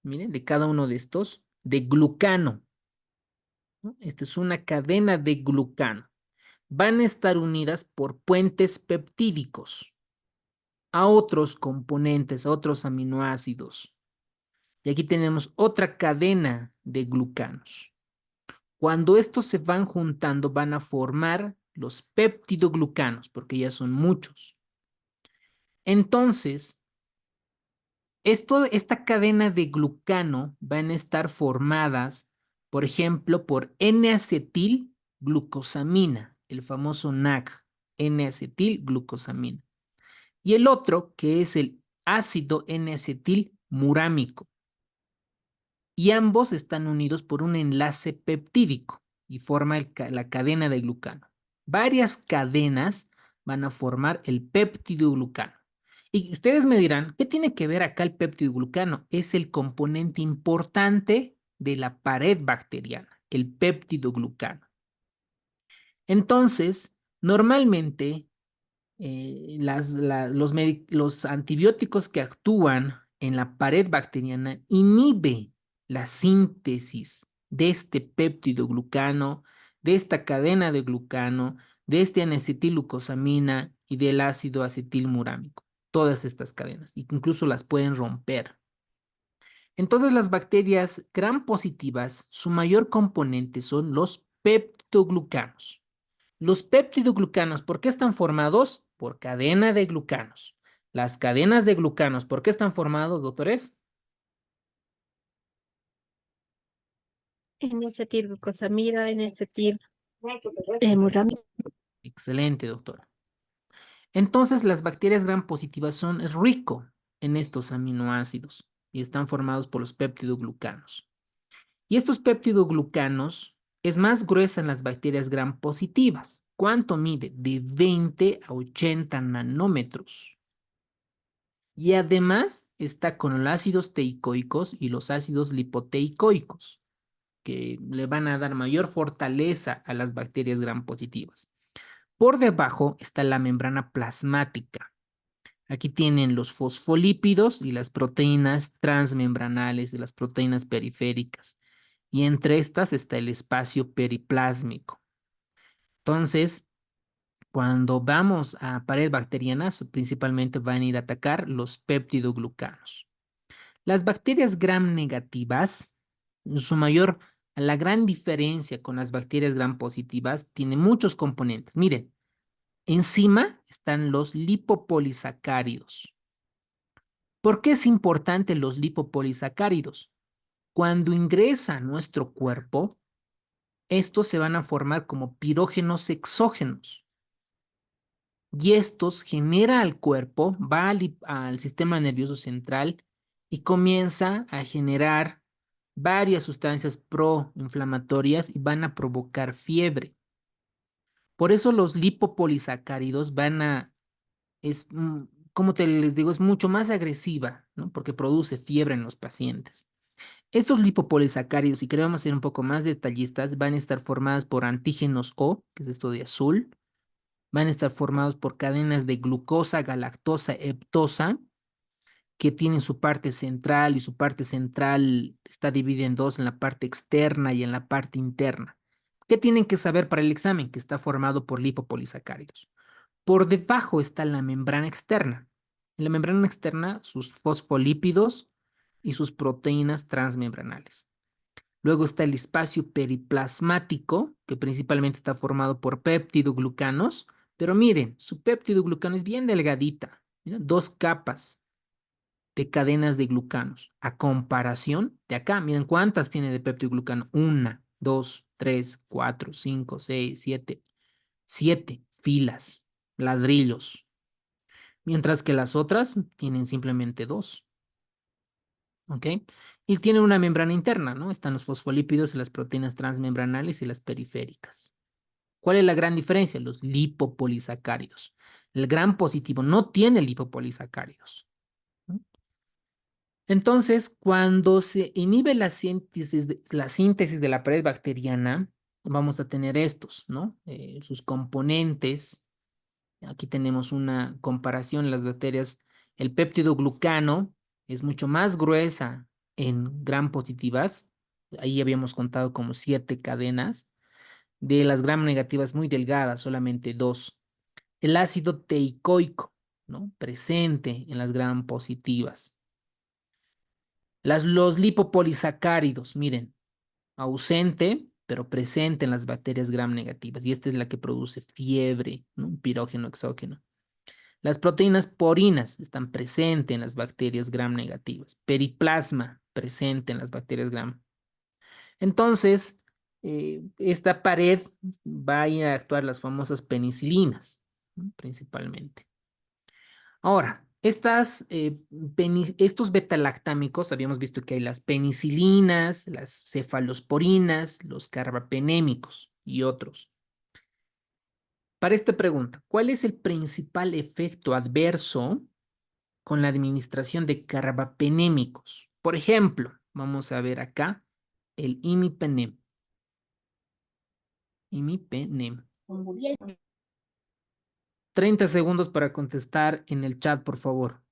miren, de cada uno de estos, de glucano, ¿no? Esta es una cadena de glucano. Van a estar unidas por puentes peptídicos a otros componentes, a otros aminoácidos. Y aquí tenemos otra cadena de glucanos. Cuando estos se van juntando, van a formar los peptidoglucanos, porque ya son muchos. Entonces, esta cadena de glucano van a estar formadas, por ejemplo, por N-acetilglucosamina, el famoso NAC, N-acetilglucosamina. Y el otro, que es el ácido N-acetilmurámico. Y ambos están unidos por un enlace peptídico y forma la cadena de glucano. Varias cadenas van a formar el peptidoglucano. Y ustedes me dirán, ¿qué tiene que ver acá el peptidoglucano? Es el componente importante de la pared bacteriana, el peptidoglucano. Entonces, normalmente los antibióticos que actúan en la pared bacteriana inhibe la síntesis de este péptido glucano, de esta cadena de glucano, de este N-acetilglucosamina y del ácido acetilmurámico. Todas estas cadenas, incluso las pueden romper. Entonces, las bacterias gram positivas, su mayor componente son los peptidoglucanos. Los peptidoglucanos, ¿por qué están formados? Por cadena de glucanos. Las cadenas de glucanos, ¿por qué están formados, doctores? N-acetilglucosamida, N-acetilmurámico. Excelente, doctora. Entonces, las bacterias gram positivas son rico en estos aminoácidos y están formados por los peptidoglucanos. Y estos peptidoglucanos es más gruesa en las bacterias gram positivas. ¿Cuánto mide? De 20 a 80 nanómetros. Y además está con los ácidos teicoicos y los ácidos lipoteicoicos, que le van a dar mayor fortaleza a las bacterias gram positivas. Por debajo está la membrana plasmática. Aquí tienen los fosfolípidos y las proteínas transmembranales y las proteínas periféricas. Y entre estas está el espacio periplásmico. Entonces, cuando vamos a pared bacteriana, principalmente van a ir a atacar los peptidoglucanos. Las bacterias gram negativas, la gran diferencia con las bacterias gram positivas, tiene muchos componentes. Miren, encima están los lipopolisacáridos. ¿Por qué es importante los lipopolisacáridos? Cuando ingresa a nuestro cuerpo, estos se van a formar como pirógenos exógenos. Y estos genera al cuerpo, va al sistema nervioso central y comienza a generar varias sustancias proinflamatorias y van a provocar fiebre. Por eso los lipopolisacáridos como les digo, es mucho más agresiva, ¿no? Porque produce fiebre en los pacientes. Estos lipopolisacáridos, si queremos ser un poco más detallistas, van a estar formadas por antígenos O, que es esto de azul, van a estar formados por cadenas de glucosa, galactosa, heptosa, que tienen su parte central y su parte central está dividida en dos, en la parte externa y en la parte interna. ¿Qué tienen que saber para el examen? Que está formado por lipopolisacáridos. Por debajo está la membrana externa. En la membrana externa, sus fosfolípidos y sus proteínas transmembranales. Luego está el espacio periplasmático, que principalmente está formado por peptidoglucanos, pero miren, su peptidoglucano es bien delgadita, ¿no? 2 capas de cadenas de glucanos. A comparación de acá, miren cuántas tiene de peptidoglucano. 1, 2, 3, 4, 5, 6, 7. 7 filas, ladrillos. Mientras que las otras tienen simplemente 2. ¿Ok? Y tiene una membrana interna, ¿no? Están los fosfolípidos y las proteínas transmembranales y las periféricas. ¿Cuál es la gran diferencia? Los lipopolisacáridos. El gran positivo no tiene lipopolisacáridos, ¿no? Entonces, cuando se inhibe la síntesis de la pared bacteriana, vamos a tener estos, ¿no? Sus componentes. Aquí tenemos una comparación en las bacterias. El peptidoglucano es mucho más gruesa en gram positivas. Ahí habíamos contado como 7 cadenas. De las gram negativas muy delgadas, solamente 2. El ácido teicoico, ¿no? Presente en las gram positivas. Los lipopolisacáridos, miren, ausente, pero presente en las bacterias gram negativas. Y esta es la que produce fiebre, ¿no? Un pirógeno exógeno. Las proteínas porinas están presentes en las bacterias gram negativas. Periplasma presente en las bacterias gram. Entonces, esta pared va a ir a actuar las famosas penicilinas, ¿no? Principalmente. Ahora, estos betalactámicos, habíamos visto que hay las penicilinas, las cefalosporinas, los carbapenémicos y otros. Para esta pregunta, ¿cuál es el principal efecto adverso con la administración de carbapenémicos? Por ejemplo, vamos a ver acá el imipenem. Imipenem. 30 segundos para contestar en el chat, por favor.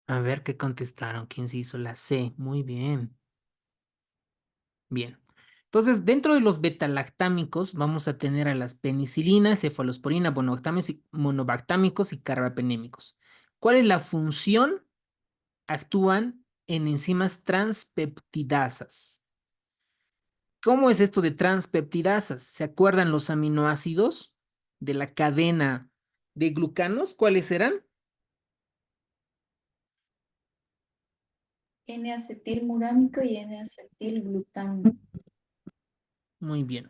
A ver qué contestaron. ¿Quién se hizo la C? Muy bien. Bien. Entonces, dentro de los betalactámicos vamos a tener a las penicilinas, cefalosporina, monobactámicos y carbapenémicos. ¿Cuál es la función? Actúan en enzimas transpeptidasas. ¿Cómo es esto de transpeptidasas? ¿Se acuerdan los aminoácidos de la cadena de glucanos? ¿Cuáles eran? N-acetilmurámico y N-acetilglutamico. Muy bien.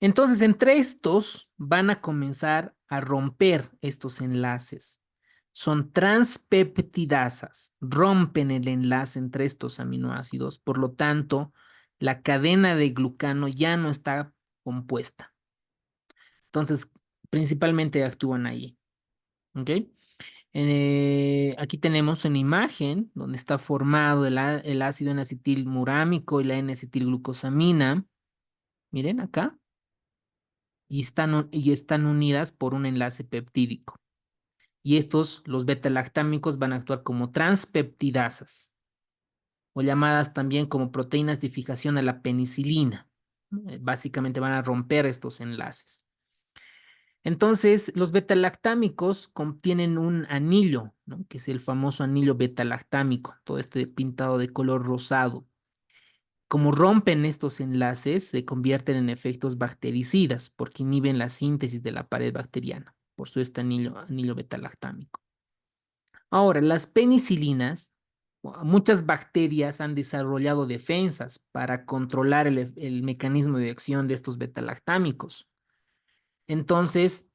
Entonces, entre estos van a comenzar a romper estos enlaces. Son transpeptidasas, rompen el enlace entre estos aminoácidos. Por lo tanto, la cadena de glucano ya no está compuesta. Entonces, principalmente actúan ahí. ¿Ok? Aquí tenemos una imagen donde está formado el ácido N-acetilmurámico y la N-acetilglucosamina. Miren acá. Y están unidas por un enlace peptídico. Y estos, los beta-lactámicos, van a actuar como transpeptidasas, o llamadas también como proteínas de fijación a la penicilina. Básicamente van a romper estos enlaces. Entonces, los beta-lactámicos contienen un anillo, ¿no? Que es el famoso anillo beta-lactámico, todo este pintado de color rosado. Como rompen estos enlaces, se convierten en efectos bactericidas porque inhiben la síntesis de la pared bacteriana, por su este anillo beta-lactámico. Ahora, las penicilinas, muchas bacterias han desarrollado defensas para controlar el mecanismo de acción de estos beta-lactámicos. Entonces,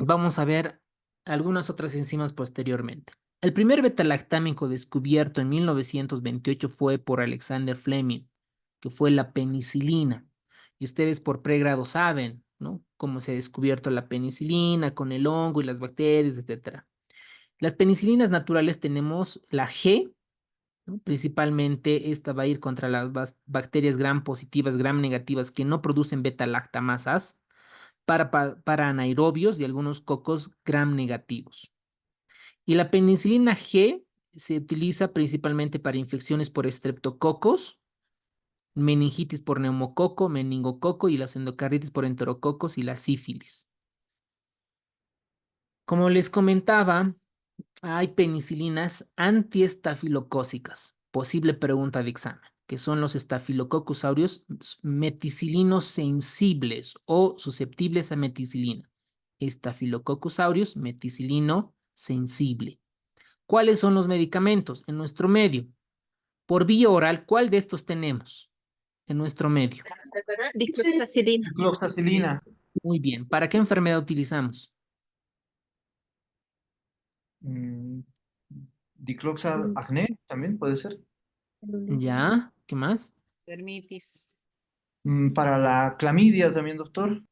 vamos a ver algunas otras enzimas posteriormente. El primer beta-lactámico descubierto en 1928 fue por Alexander Fleming, que fue la penicilina. Y ustedes por pregrado saben, ¿no? Cómo se ha descubierto la penicilina con el hongo y las bacterias, etc. Las penicilinas naturales tenemos la G, ¿no? Principalmente esta va a ir contra las bacterias gram positivas, gram negativas que no producen beta-lactamasas para anaerobios y algunos cocos gram negativos. Y la penicilina G se utiliza principalmente para infecciones por estreptococos, meningitis por neumococo, meningococo y las endocarditis por enterococos y la sífilis. Como les comentaba, hay penicilinas antiestafilocócicas, posible pregunta de examen, que son los Staphylococcus aureus meticilinos sensibles o susceptibles a meticilina. Staphylococcus aureus meticilino sensible. ¿Cuáles son los medicamentos en nuestro medio? Por vía oral, ¿cuál de estos tenemos en nuestro medio? Diclofenac. Cloxacilina. Muy bien. ¿Para qué enfermedad utilizamos? Mm, Dicloxacné también puede ser. ¿Ya? ¿Qué más? Dermitis. Para la clamidia también, doctor.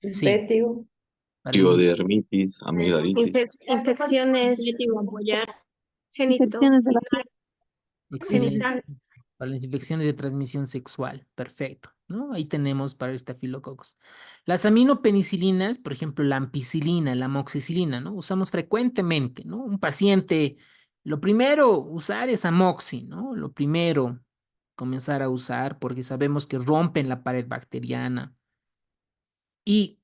Sí. Pétigo. Para el- Tiodermitis, amigdalitis. Infecciones Infecciones de la genitales. Excelente. Para las infecciones de transmisión sexual. Perfecto. ¿no? Ahí tenemos para estafilococos. Las aminopenicilinas, por ejemplo, la ampicilina, la amoxicilina, ¿no? Usamos frecuentemente, ¿no? Un paciente, lo primero usar es amoxi, ¿no? Lo primero comenzar a usar porque sabemos que rompen la pared bacteriana y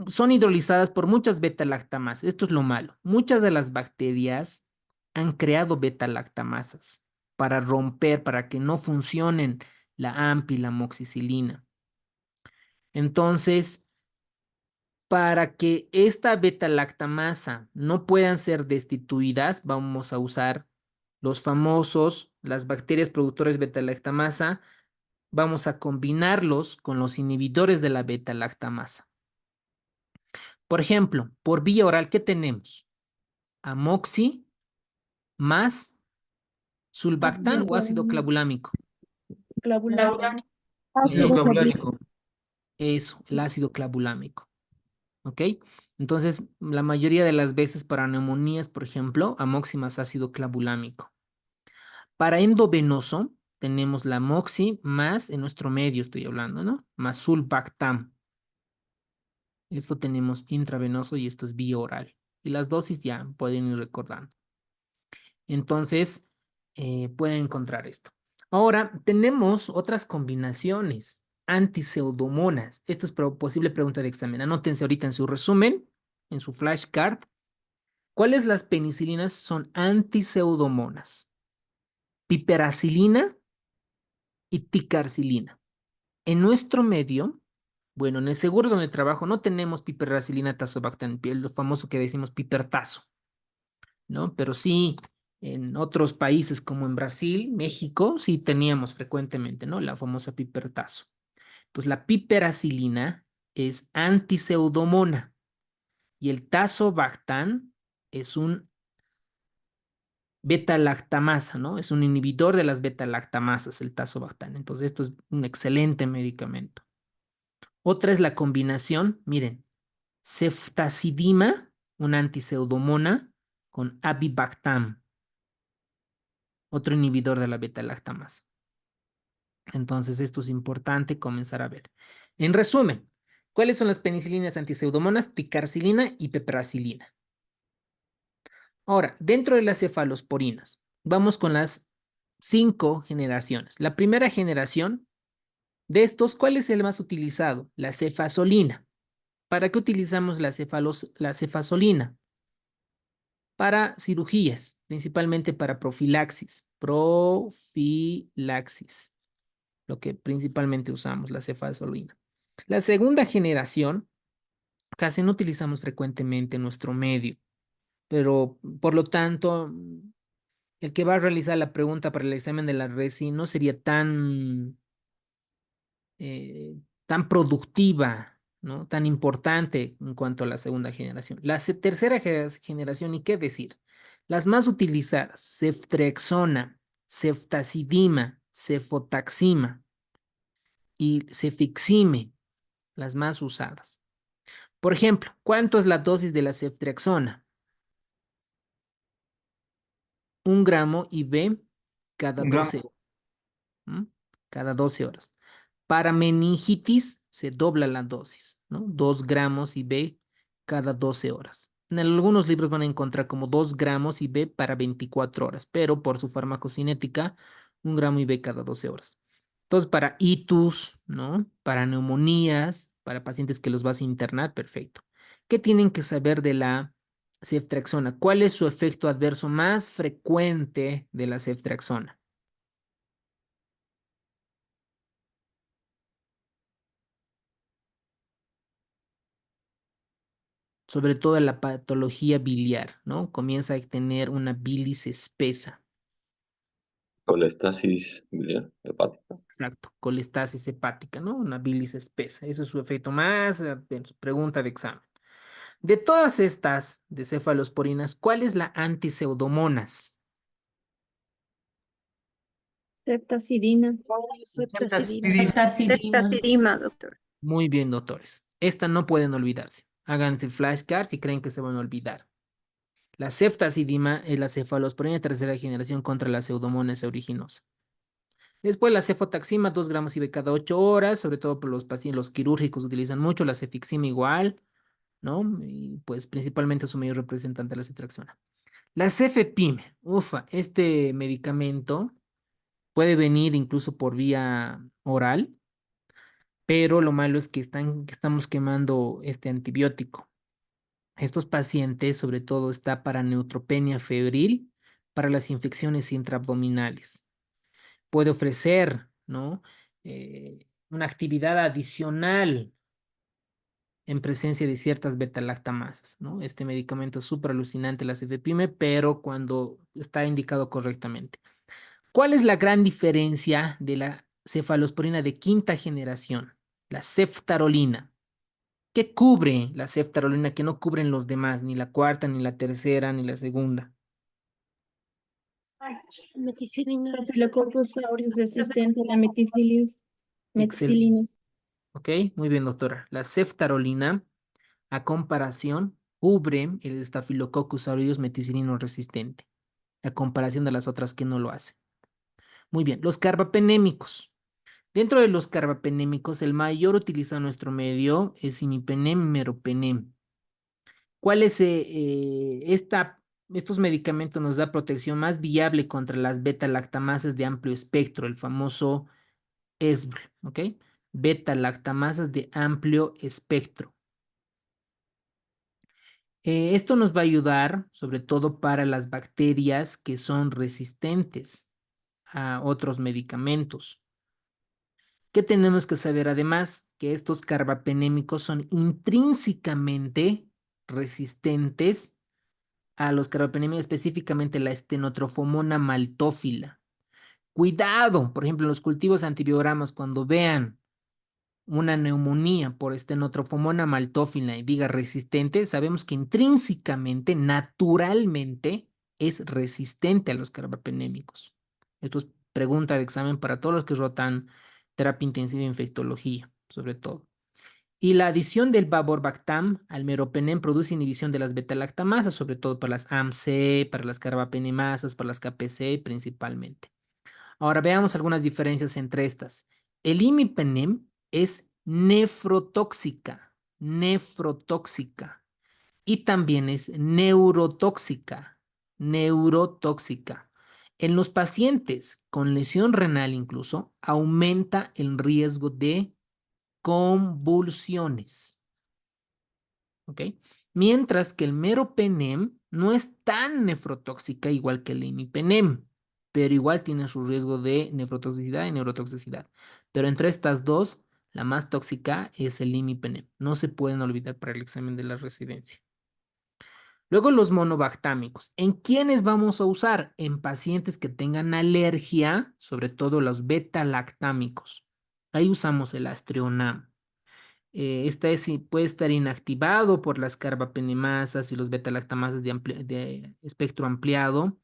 son hidrolizadas por muchas beta-lactamasas. Esto es lo malo. Muchas de las bacterias han creado beta-lactamasas para romper, para que no funcionen la AMP y la amoxicilina. Entonces, para que esta beta-lactamasa no puedan ser destituidas, vamos a usar las bacterias productoras de beta-lactamasa, vamos a combinarlos con los inhibidores de la beta-lactamasa. Por ejemplo, por vía oral, ¿qué tenemos? Amoxi más sulbactam o ácido clavulámico. Ácido clavulánico. Eso, el ácido clavulámico. ¿Ok? Entonces, la mayoría de las veces para neumonías, por ejemplo, amoxi más ácido clavulámico. Para endovenoso, tenemos la amoxi más, en nuestro medio estoy hablando, ¿no? Más sulbactam. Esto tenemos intravenoso y esto es vía oral. Y las dosis ya pueden ir recordando. Entonces, pueden encontrar esto. Ahora, tenemos otras combinaciones antiseudomonas. Esto es posible pregunta de examen. Anótense ahorita en su resumen, en su flashcard. ¿Cuáles las penicilinas son antiseudomonas? Piperacilina y ticarcilina. En nuestro medio, bueno, en el seguro donde trabajo no tenemos piperacilina tazobactam, lo famoso que decimos pipertazo, ¿no? Pero sí, en otros países como en Brasil, México, sí teníamos frecuentemente, ¿no? La famosa pipertazo. Pues la piperacilina es antiseudomona y el tazobactam es un beta-lactamasa, ¿no? Es un inhibidor de las beta-lactamasas, el tazobactam. Entonces, esto es un excelente medicamento. Otra es la combinación, miren, ceftazidima, una antiseudomona, con avibactam, otro inhibidor de la beta-lactamasa. Entonces, esto es importante comenzar a ver. En resumen, ¿cuáles son las penicilinas antiseudomonas? Ticarcilina y piperacilina. Ahora, dentro de las cefalosporinas, vamos con las 5 generaciones. La primera generación de estos, ¿cuál es el más utilizado? La cefasolina. ¿Para qué utilizamos la cefasolina? Para cirugías, principalmente para profilaxis. Profilaxis, lo que principalmente usamos, la cefasolina. La segunda generación, casi no utilizamos frecuentemente en nuestro medio, pero por lo tanto, el que va a realizar la pregunta para el examen de la RESI no sería tan productiva, ¿no? Tan importante en cuanto a la segunda generación. La tercera generación, ¿y qué decir? Las más utilizadas, ceftriaxona, ceftazidima, cefotaxima y cefixime, las más usadas. Por ejemplo, ¿cuánto es la dosis de la ceftriaxona? 1 gramo IV cada 12 horas. Cada 12 horas. Para meningitis se dobla la dosis, ¿no? 2 gramos IV cada 12 horas. En algunos libros van a encontrar como 2 gramos IV para 24 horas, pero por su farmacocinética, 1 gramo IV cada 12 horas. Entonces, para itus, ¿no? Para neumonías, para pacientes que los vas a internar, perfecto. ¿Qué tienen que saber de la ceftriaxona? ¿Cuál es su efecto adverso más frecuente de la ceftriaxona? Sobre todo la patología biliar, ¿no? Comienza a tener una bilis espesa. Colestasis biliar hepática. Exacto, colestasis hepática, ¿no? Una bilis espesa. Ese es su efecto más, pregunta de examen. De todas estas de cefalosporinas, ¿cuál es la antiseudomonas? Ceftazidina. Ceftazidima, doctor. Muy bien, doctores. Esta no pueden olvidarse. Háganse flashcards si creen que se van a olvidar. La ceftazidima es la cefalosporina de tercera generación contra la pseudomonas aeruginosa. Después la cefotaxima, 2 gramos IV cada 8 horas, sobre todo por los pacientes, los quirúrgicos utilizan mucho, la cefixima igual, ¿no? Y pues principalmente su mayor representante la cetraxona. La cefepime, ufa, este medicamento puede venir incluso por vía oral, pero lo malo es que estamos quemando este antibiótico. Estos pacientes, sobre todo, está para neutropenia febril, para las infecciones intraabdominales. Puede ofrecer, ¿no? Una actividad adicional en presencia de ciertas beta-lactamasas, ¿no? Este medicamento es súper alucinante, la cefepime, pero cuando está indicado correctamente. ¿Cuál es la gran diferencia de la cefalosporina de quinta generación? La ceftarolina. ¿Qué cubre la ceftarolina que no cubren los demás, ni la cuarta, ni la tercera, ni la segunda? Meticilina. Staphylococcus aureus resistente a la meticilina. Excelente. Ok, muy bien, doctora. La ceftarolina, a comparación, cubre el Staphylococcus aureus meticilino resistente, a comparación de las otras que no lo hacen. Muy bien, los carbapenémicos. Dentro de los carbapenémicos, el mayor utilizado en nuestro medio es imipenem, meropenem. ¿Cuál es estos medicamentos nos da protección más viable contra las beta-lactamasas de amplio espectro, el famoso ESBL, ¿ok? Beta-lactamasas de amplio espectro. Esto nos va a ayudar sobre todo para las bacterias que son resistentes a otros medicamentos. ¿Qué tenemos que saber además? Que estos carbapenémicos son intrínsecamente resistentes a los carbapenémicos, específicamente la estenotrofomona maltófila. Cuidado, por ejemplo, en los cultivos antibiogramas, cuando vean una neumonía por estenotrofomona maltófila y diga resistente, sabemos que intrínsecamente, naturalmente, es resistente a los carbapenémicos. Esto es pregunta de examen para todos los que rotan terapia intensiva e infectología, sobre todo. Y la adición del Bavorbactam al meropenem produce inhibición de las beta-lactamasas, sobre todo para las AMC, para las carbapenemasas, para las KPC principalmente. Ahora veamos algunas diferencias entre estas. El imipenem es nefrotóxica, y también es neurotóxica. En los pacientes con lesión renal incluso aumenta el riesgo de convulsiones. ¿Ok? Mientras que el meropenem no es tan nefrotóxica igual que el imipenem, pero igual tiene su riesgo de nefrotoxicidad y neurotoxicidad. Pero entre estas dos, la más tóxica es el imipenem. No se pueden olvidar para el examen de la residencia. Luego los monobactámicos. ¿En quiénes vamos a usar? En pacientes que tengan alergia, sobre todo los beta-lactámicos. Ahí usamos el Astreonam. Puede estar inactivado por las carbapenemasas y los beta-lactamasas de espectro ampliado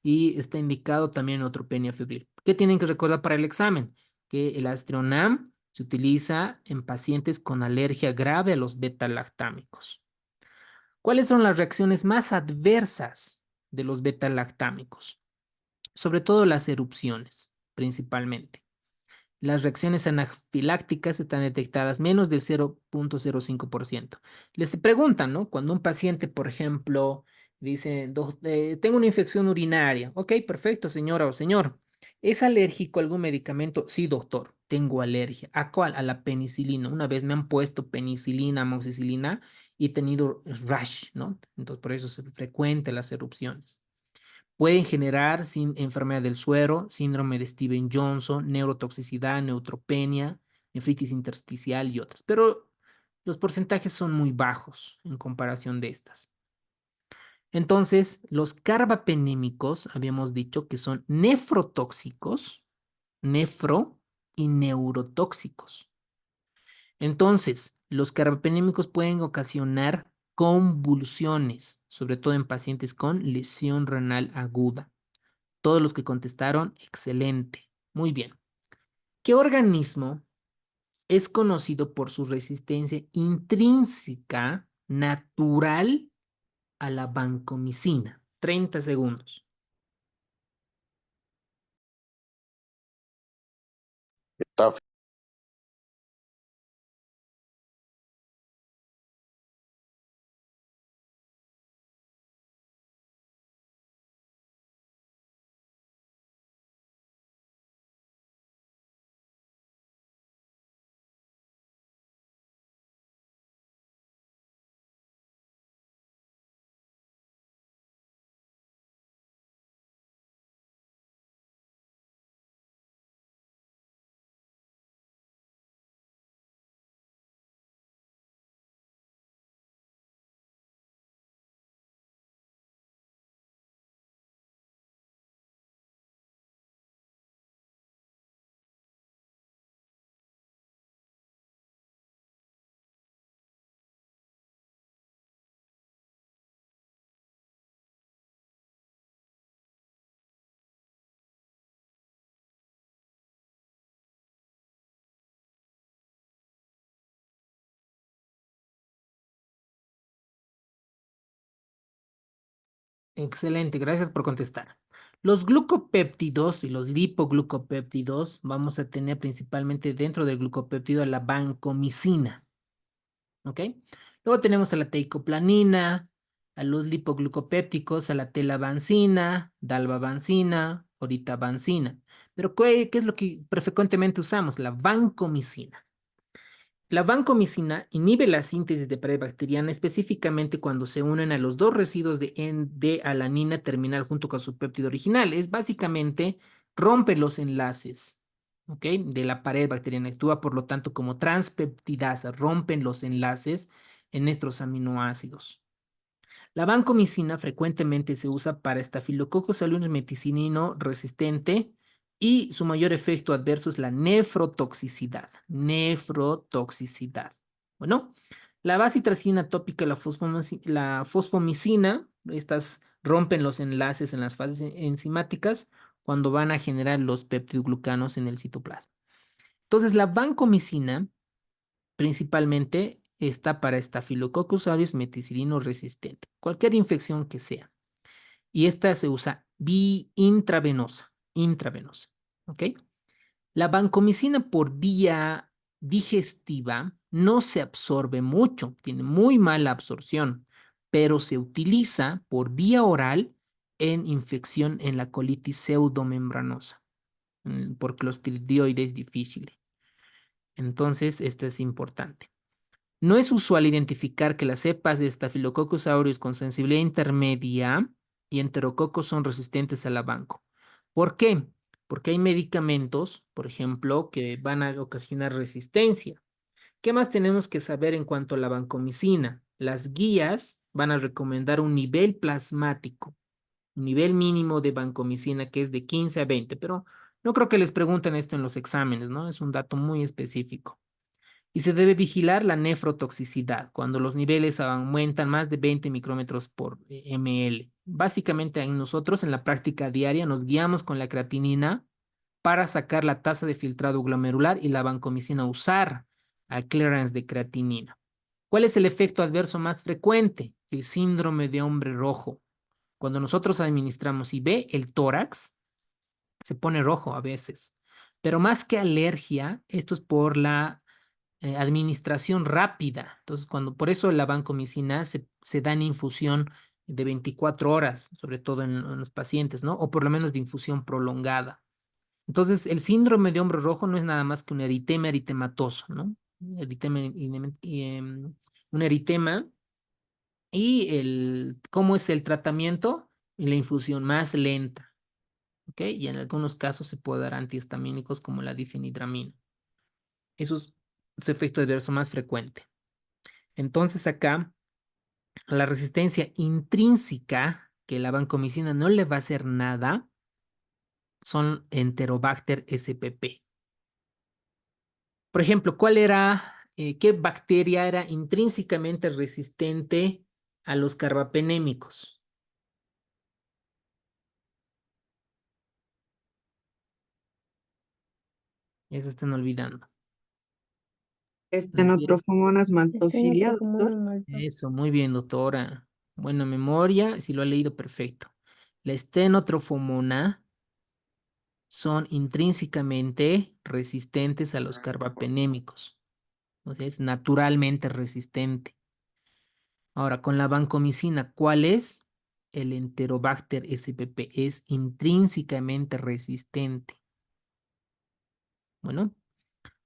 y está indicado también en neutropenia febril. ¿Qué tienen que recordar para el examen? Que el Astreonam se utiliza en pacientes con alergia grave a los beta-lactámicos. ¿Cuáles son las reacciones más adversas de los beta-lactámicos? Sobre todo las erupciones, principalmente. Las reacciones anafilácticas están detectadas menos del 0.05%. Les preguntan, ¿no? Cuando un paciente, por ejemplo, dice, tengo una infección urinaria. Ok, perfecto, señora o señor. ¿Es alérgico a algún medicamento? Sí, doctor, tengo alergia. ¿A cuál? A la penicilina. Una vez me han puesto penicilina, amoxicilina y he tenido rash, ¿no? Entonces, por eso es frecuente las erupciones. Pueden generar enfermedad del suero, síndrome de Steven-Johnson, neurotoxicidad, neutropenia, nefritis intersticial y otras. Pero los porcentajes son muy bajos en comparación de estas. Entonces, los carbapenémicos, habíamos dicho que son nefrotóxicos, nefro y neurotóxicos. Entonces, los carbapenémicos pueden ocasionar convulsiones, sobre todo en pacientes con lesión renal aguda. Todos los que contestaron, excelente. Muy bien. ¿Qué organismo es conocido por su resistencia intrínseca natural a la vancomicina? 30 segundos. Está Excelente, gracias por contestar. Los glucopéptidos y los lipoglucopéptidos vamos a tener principalmente dentro del glucopéptido a la vancomicina. ¿Ok? Luego tenemos a la teicoplanina, a los lipoglucopépticos, a la telavancina, dalbavancina, oritavancina. Pero ¿qué es lo que frecuentemente usamos? La vancomicina. La vancomicina inhibe la síntesis de pared bacteriana específicamente cuando se unen a los dos residuos de N-D-alanina terminal junto con su péptido original. Es básicamente rompe los enlaces, ¿ok? De la pared bacteriana. Actúa, por lo tanto, como transpeptidasa. Rompen los enlaces en estos aminoácidos. La vancomicina frecuentemente se usa para Staphylococcus aureus meticinino resistente y su mayor efecto adverso es la nefrotoxicidad. Nefrotoxicidad. Bueno, la bacitracina tópica, la fosfomicina, estas rompen los enlaces en las fases enzimáticas cuando van a generar los peptidoglucanos en el citoplasma. Entonces, la vancomicina principalmente está para Staphylococcus aureus meticilino resistente, cualquier infección que sea. Y esta se usa intravenosa, ¿ok? La vancomicina por vía digestiva no se absorbe mucho, tiene muy mala absorción, pero se utiliza por vía oral en infección en la colitis pseudomembranosa, por Clostridioides difficile. Entonces, esto es importante. No es usual identificar que las cepas de Staphylococcus aureus con sensibilidad intermedia y enterococos son resistentes a la vanco. ¿Por qué? Porque hay medicamentos, por ejemplo, que van a ocasionar resistencia. ¿Qué más tenemos que saber en cuanto a la vancomicina? Las guías van a recomendar un nivel plasmático, un nivel mínimo de vancomicina que es de 15 a 20, pero no creo que les pregunten esto en los exámenes, ¿no? Es un dato muy específico. Y se debe vigilar la nefrotoxicidad cuando los niveles aumentan más de 20 micrómetros por ml. Básicamente nosotros en la práctica diaria nos guiamos con la creatinina para sacar la tasa de filtrado glomerular y la vancomicina usar al clearance de creatinina. ¿Cuál es el efecto adverso más frecuente? El síndrome de hombre rojo. Cuando nosotros administramos y ve el tórax, se pone rojo a veces. Pero más que alergia, esto es por la administración rápida. Entonces, por eso la vancomicina se da en infusión de 24 horas, sobre todo en los pacientes, ¿no? O por lo menos de infusión prolongada. Entonces, el síndrome de hombro rojo no es nada más que un eritema eritematoso, ¿no? Un eritema. ¿Y cómo es el tratamiento? La infusión más lenta, ¿ok? Y en algunos casos se puede dar antihistamínicos como la difenhidramina. Eso es su efecto adverso más frecuente. Entonces acá, la resistencia intrínseca, que la vancomicina no le va a hacer nada, son Enterobacter spp. Por ejemplo, qué bacteria era intrínsecamente resistente a los carbapenémicos? Ya se están olvidando. Estenotrofomonas maltophilia, doctor. Eso, muy bien, doctora. Buena memoria, si lo ha leído, perfecto. La estenotropomona son intrínsecamente resistentes a los carbapenémicos. O sea, es naturalmente resistente. Ahora, con la vancomicina, ¿cuál es? El Enterobacter spp es intrínsecamente resistente. Bueno,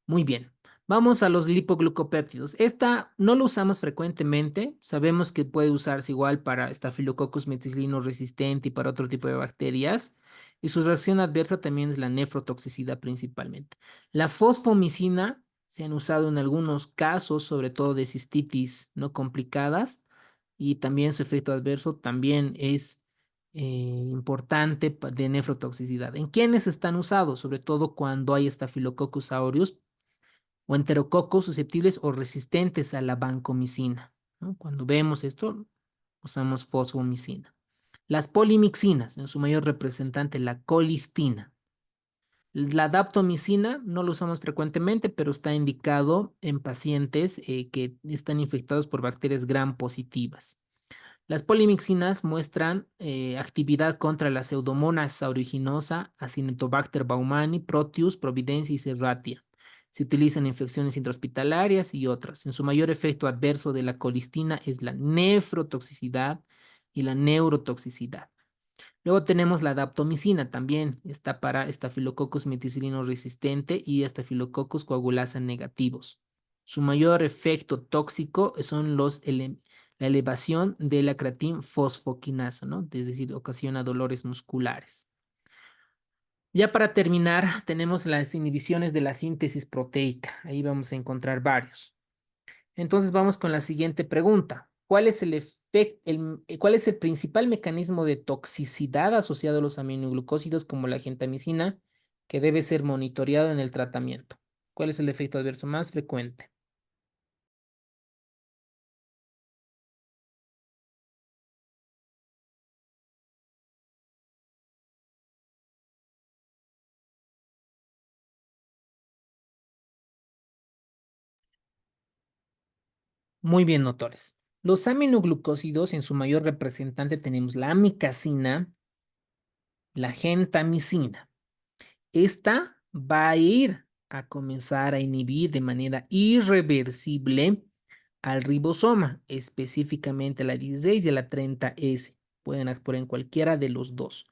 muy bien. Vamos a los lipoglucopéptidos. Esta no lo usamos frecuentemente. Sabemos que puede usarse igual para Staphylococcus meticillino resistente y para otro tipo de bacterias. Y su reacción adversa también es la nefrotoxicidad principalmente. La fosfomicina se han usado en algunos casos, sobre todo de cistitis no complicadas, y también su efecto adverso también es importante de nefrotoxicidad. ¿En quiénes están usados? Sobre todo cuando hay Staphylococcus aureus o enterococos susceptibles o resistentes a la vancomicina, ¿no? Cuando vemos esto, usamos fosfomicina. Las polimixinas, en su mayor representante, la colistina. La daptomicina no lo usamos frecuentemente, pero está indicado en pacientes que están infectados por bacterias gram positivas. Las polimixinas muestran actividad contra la Pseudomonas aeruginosa, Acinetobacter baumani, Proteus, Providencia y Serratia. Se utilizan en infecciones intrahospitalarias y otras. En su mayor efecto adverso de la colistina es la nefrotoxicidad y la neurotoxicidad. Luego tenemos la daptomicina, también está para Staphylococcus meticillino resistente y Staphylococcus coagulasa negativos. Su mayor efecto tóxico son la elevación de la creatina fosfoquinasa, ¿no? Es decir, ocasiona dolores musculares. Ya para terminar, tenemos las inhibiciones de la síntesis proteica. Ahí vamos a encontrar varios. Entonces vamos con la siguiente pregunta. ¿Cuál es cuál es el principal mecanismo de toxicidad asociado a los aminoglucósidos como la gentamicina que debe ser monitoreado en el tratamiento? ¿Cuál es el efecto adverso más frecuente? Muy bien, doctores. Los aminoglucósidos, en su mayor representante tenemos la amicacina, la gentamicina. Esta va a ir a comenzar a inhibir de manera irreversible al ribosoma, específicamente la 16 y la 30S. Pueden actuar en cualquiera de los dos.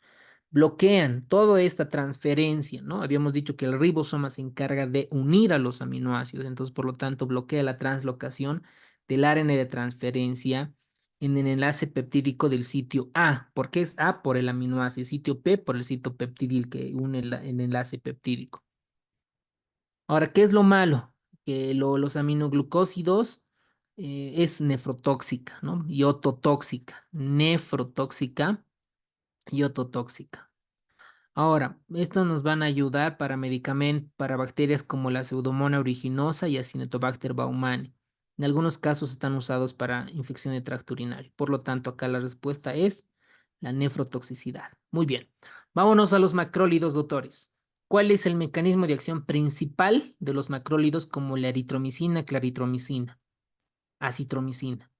Bloquean toda esta transferencia, ¿no? Habíamos dicho que el ribosoma se encarga de unir a los aminoácidos, entonces por lo tanto bloquea la translocación del ARN de transferencia en el enlace peptídico del sitio A. ¿Por qué es A? Por el aminoácido, sitio P por el sitio peptidil que une el enlace peptídico. Ahora, ¿qué es lo malo? Que los aminoglucósidos es nefrotóxica, ¿no? Y ototóxica, nefrotóxica y ototóxica. Ahora, estos nos van a ayudar para medicamentos, para bacterias como la Pseudomonas aeruginosa y Acinetobacter baumani. En algunos casos están usados para infección de tracto urinario. Por lo tanto, acá la respuesta es la nefrotoxicidad. Muy bien. Vámonos a los macrólidos, doctores. ¿Cuál es el mecanismo de acción principal de los macrólidos como la eritromicina, claritromicina, acitromicina?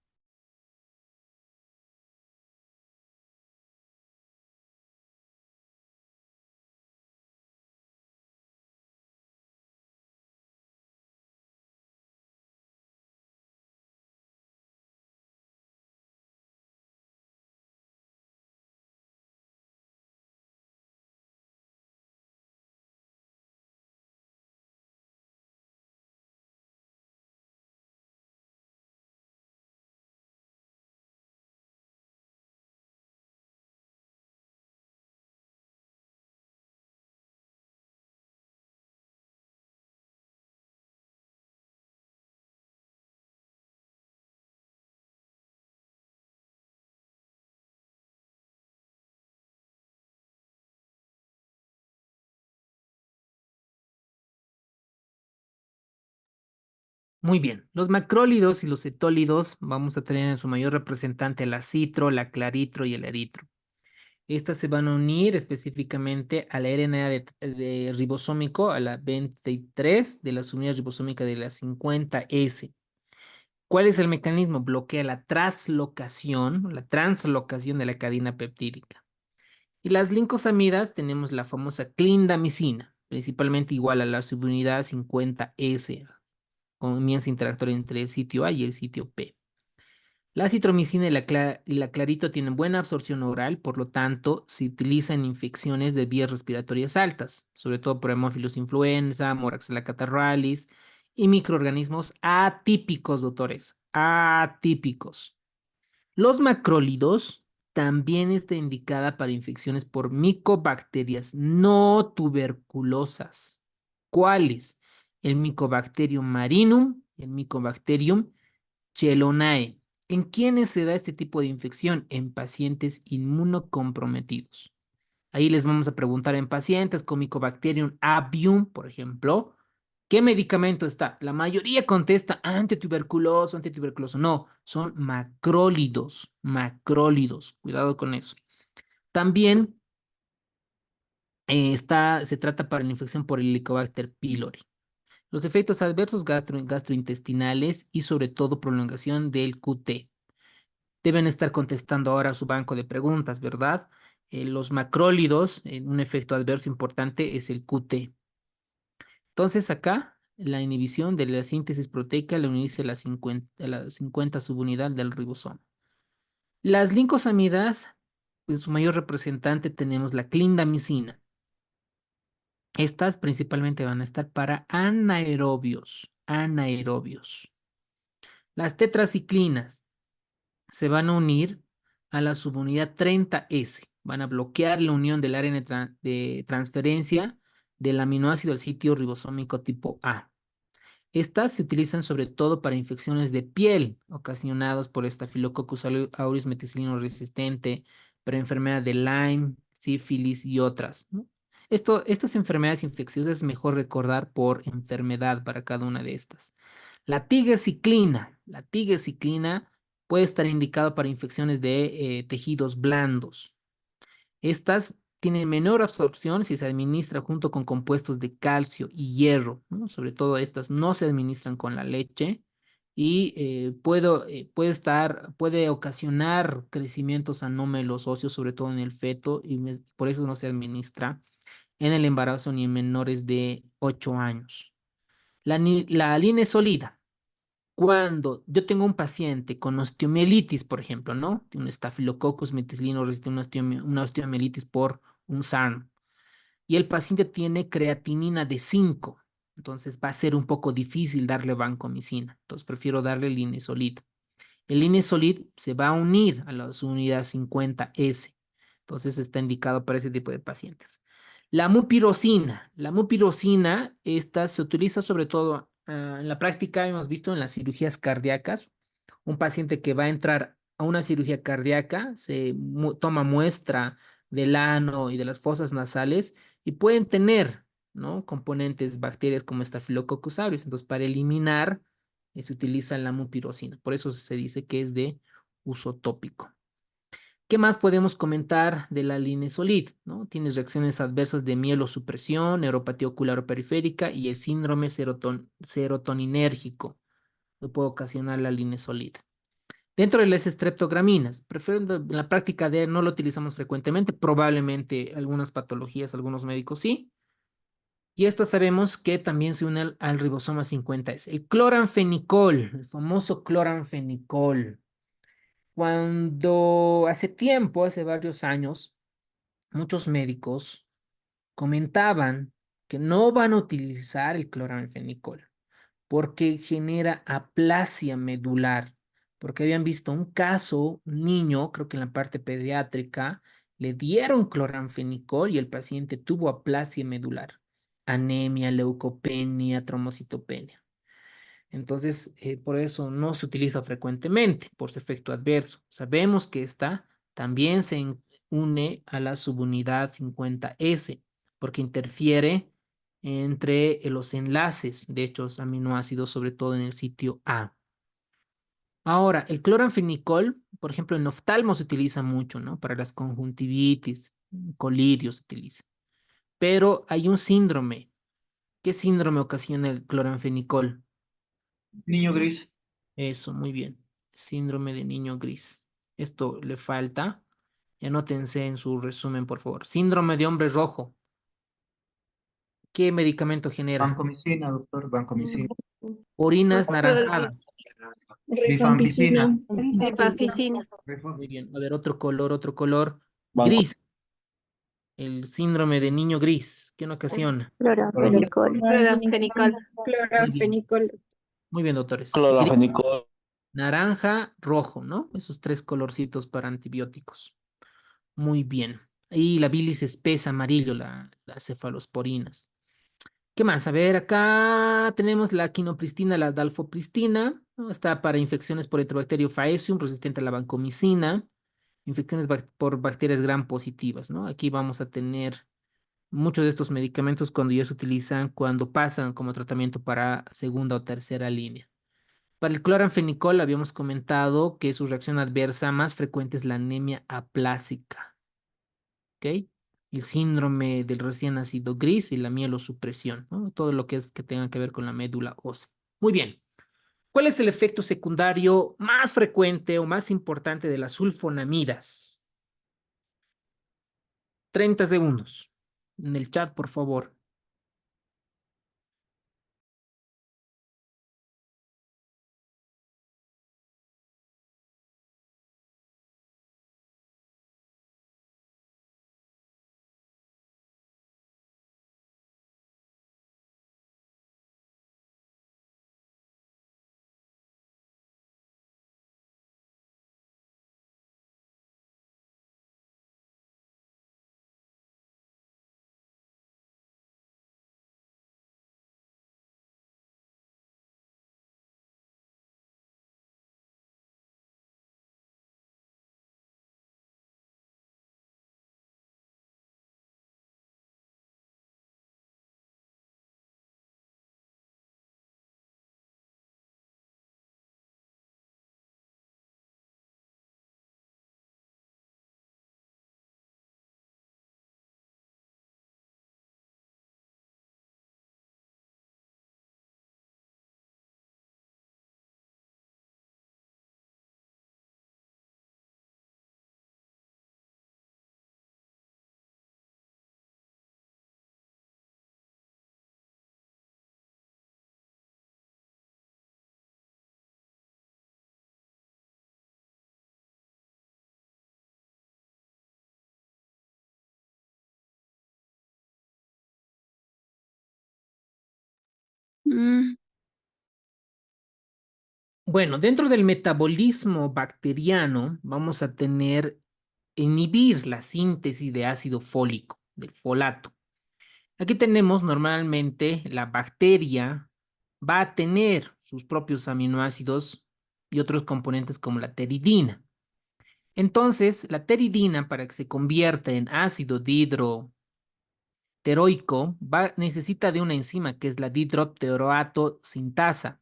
Muy bien, los macrólidos y los cetólidos vamos a tener en su mayor representante la citro, la claritro y el eritro. Estas se van a unir específicamente a la RNA de ribosómico, a la 23 de las unidades ribosómicas de la 50S. ¿Cuál es el mecanismo? Bloquea la translocación de la cadena peptídica. Y las lincosamidas tenemos la famosa clindamicina, principalmente igual a la subunidad 50S, comienza a interactuar entre el sitio A y el sitio P. La citromicina y la clarito tienen buena absorción oral, por lo tanto, se utiliza en infecciones de vías respiratorias altas, sobre todo por Haemophilus influenza, Moraxella catarrhalis y microorganismos atípicos, doctores, atípicos. Los macrólidos también está indicada para infecciones por micobacterias no tuberculosas. ¿Cuáles? El Mycobacterium marinum y el Mycobacterium chelonae. ¿En quiénes se da este tipo de infección? En pacientes inmunocomprometidos. Ahí les vamos a preguntar en pacientes con Mycobacterium avium, por ejemplo, ¿qué medicamento está? La mayoría contesta antituberculoso, antituberculoso. No, son macrólidos, macrólidos. Cuidado con eso. También se trata para la infección por el Helicobacter pylori. Los efectos adversos gastrointestinales y sobre todo prolongación del QT. Deben estar contestando ahora su banco de preguntas, ¿verdad? Los macrólidos, un efecto adverso importante es el QT. Entonces acá la inhibición de la síntesis proteica le unice a la 50 subunidad del ribosoma. Las lincosamidas, en su mayor representante tenemos la clindamicina. Estas principalmente van a estar para anaerobios, anaerobios. Las tetraciclinas se van a unir a la subunidad 30S. Van a bloquear la unión del ARN de transferencia del aminoácido al sitio ribosómico tipo A. Estas se utilizan sobre todo para infecciones de piel ocasionadas por Staphylococcus aureus meticilino resistente, para enfermedad de Lyme, sífilis y otras, ¿no? Estas enfermedades infecciosas es mejor recordar por enfermedad para cada una de estas. La tigecyclina puede estar indicado para infecciones de tejidos blandos. Estas tienen menor absorción si se administra junto con compuestos de calcio y hierro, ¿no? Sobre todo estas no se administran con la leche y puede ocasionar crecimientos anómalos óseos, sobre todo en el feto, y por eso no se administra en el embarazo ni en menores de 8 años. La linesolida. Cuando yo tengo un paciente con osteomielitis, por ejemplo, ¿no? Tiene un Staphylococcus meticilino resistente, una osteomielitis por un SARM, y el paciente tiene creatinina de 5, entonces va a ser un poco difícil darle vancomicina, entonces prefiero darle linezolid. El linezolid se va a unir a la unidad 50S, entonces está indicado para ese tipo de pacientes. La mupirocina, esta se utiliza sobre todo en la práctica, hemos visto en las cirugías cardíacas. Un paciente que va a entrar a una cirugía cardíaca se toma muestra del ano y de las fosas nasales y pueden tener, ¿no?, componentes, bacterias como Staphylococcus aureus. Entonces, para eliminar, se utiliza la mupirocina. Por eso se dice que es de uso tópico. ¿Qué más podemos comentar de la linezolid, ¿no? Tienes reacciones adversas de mielosupresión, neuropatía ocular o periférica y el síndrome serotoninérgico que puede ocasionar la linezolid. Dentro de las streptograminas, en la práctica no lo utilizamos frecuentemente, probablemente algunas patologías, algunos médicos sí. Y esta sabemos que también se une al ribosoma 50S. El cloranfenicol, el famoso cloranfenicol. Cuando hace tiempo, hace varios años, muchos médicos comentaban que no van a utilizar el cloranfenicol porque genera aplasia medular, porque habían visto un caso, un niño, creo que en la parte pediátrica, le dieron cloranfenicol y el paciente tuvo aplasia medular, anemia, leucopenia, trombocitopenia. Entonces, por eso no se utiliza frecuentemente, por su efecto adverso. Sabemos que esta también se une a la subunidad 50S, porque interfiere entre los enlaces de estos aminoácidos, sobre todo en el sitio A. Ahora, el cloranfenicol, por ejemplo, en oftalmo se utiliza mucho, ¿no? Para las conjuntivitis, colirios se utiliza. Pero hay un síndrome. ¿Qué síndrome ocasiona el cloranfenicol? Niño gris. Eso, muy bien. Síndrome de niño gris. Esto le falta Y anótense en su resumen, por favor. Síndrome de hombre rojo. ¿Qué medicamento genera? Vancomicina, doctor, vancomicina. Orinas naranjadas. Rifampicina. Rifampicina. Muy bien. A ver, otro color, otro color. Banco. Gris. El síndrome de niño gris. ¿Qué ocasiona? Cloranfenicol. Cloranfenicol. Cloranfenicol. Muy bien, doctores. Cloranfenicol. Naranja, rojo, ¿no? Esos tres colorcitos para antibióticos. Muy bien. Y la bilis espesa, amarillo, las cefalosporinas. ¿Qué más? A ver, acá tenemos la quinopristina, la dalfopristina, ¿no? Está para infecciones por Enterobacterium faecium, resistente a la vancomicina, infecciones por bacterias gram positivas, ¿no? Aquí vamos a tener muchos de estos medicamentos cuando ya se utilizan, cuando pasan como tratamiento para segunda o tercera línea. Para el cloranfenicol habíamos comentado que su reacción adversa más frecuente es la anemia aplásica, ¿ok? El síndrome del recién nacido gris y la mielosupresión, ¿no? Todo lo que es que tenga que ver con la médula ósea. Muy bien. ¿Cuál es el efecto secundario más frecuente o más importante de las sulfonamidas? 30 segundos. En el chat, por favor. Bueno, dentro del metabolismo bacteriano vamos a tener inhibir la síntesis de ácido fólico, del folato. Aquí tenemos normalmente la bacteria va a tener sus propios aminoácidos y otros componentes como la pteridina. Entonces, la pteridina, para que se convierta en ácido dihidroteroico, necesita de una enzima que es la dihidropteroato sintasa.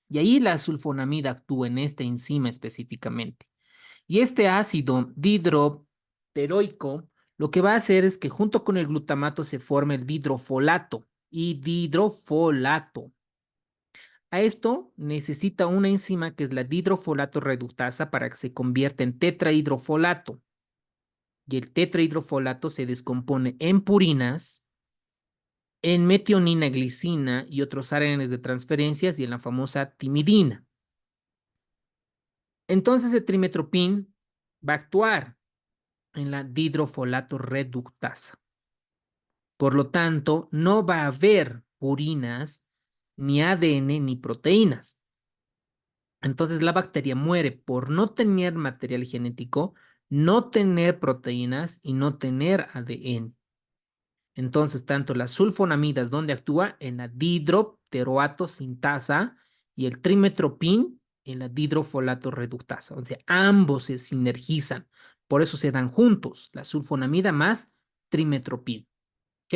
Y ahí la sulfonamida actúa en esta enzima específicamente. Y este ácido dihidroteroico lo que va a hacer es que junto con el glutamato se forme el dihidrofolato y dihidrofolato. A esto necesita una enzima que es la dihidrofolato reductasa para que se convierta en tetrahidrofolato. Y el tetrahidrofolato se descompone en purinas, en metionina, glicina y otros ARNs de transferencias y en la famosa timidina. Entonces el trimetropin va a actuar en la dihidrofolato reductasa. Por lo tanto, no va a haber purinas, ni ADN, ni proteínas. Entonces la bacteria muere por no tener material genético, no tener proteínas y no tener ADN. Entonces, tanto las sulfonamidas, donde actúa en la dihidropteroato sintasa y el trimetropin en la dihidrofolato reductasa. O sea, ambos se sinergizan. Por eso se dan juntos, la sulfonamida más trimetropin. ¿Ok?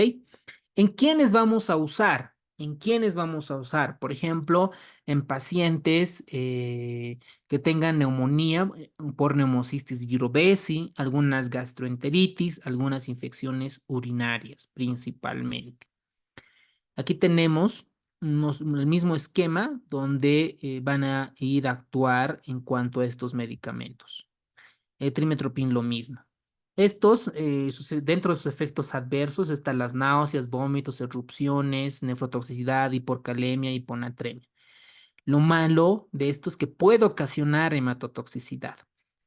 ¿En quiénes vamos a usar? ¿En quiénes vamos a usar? Por ejemplo, en pacientes que tengan neumonía por neumocistis gyrobesi, algunas gastroenteritis, algunas infecciones urinarias principalmente. Aquí tenemos el mismo esquema donde van a ir a actuar en cuanto a estos medicamentos. El trimetropin lo mismo. Estos, dentro de sus efectos adversos están las náuseas, vómitos, erupciones, nefrotoxicidad, hiporcalemia, hiponatremia. Lo malo de esto es que puede ocasionar hematotoxicidad.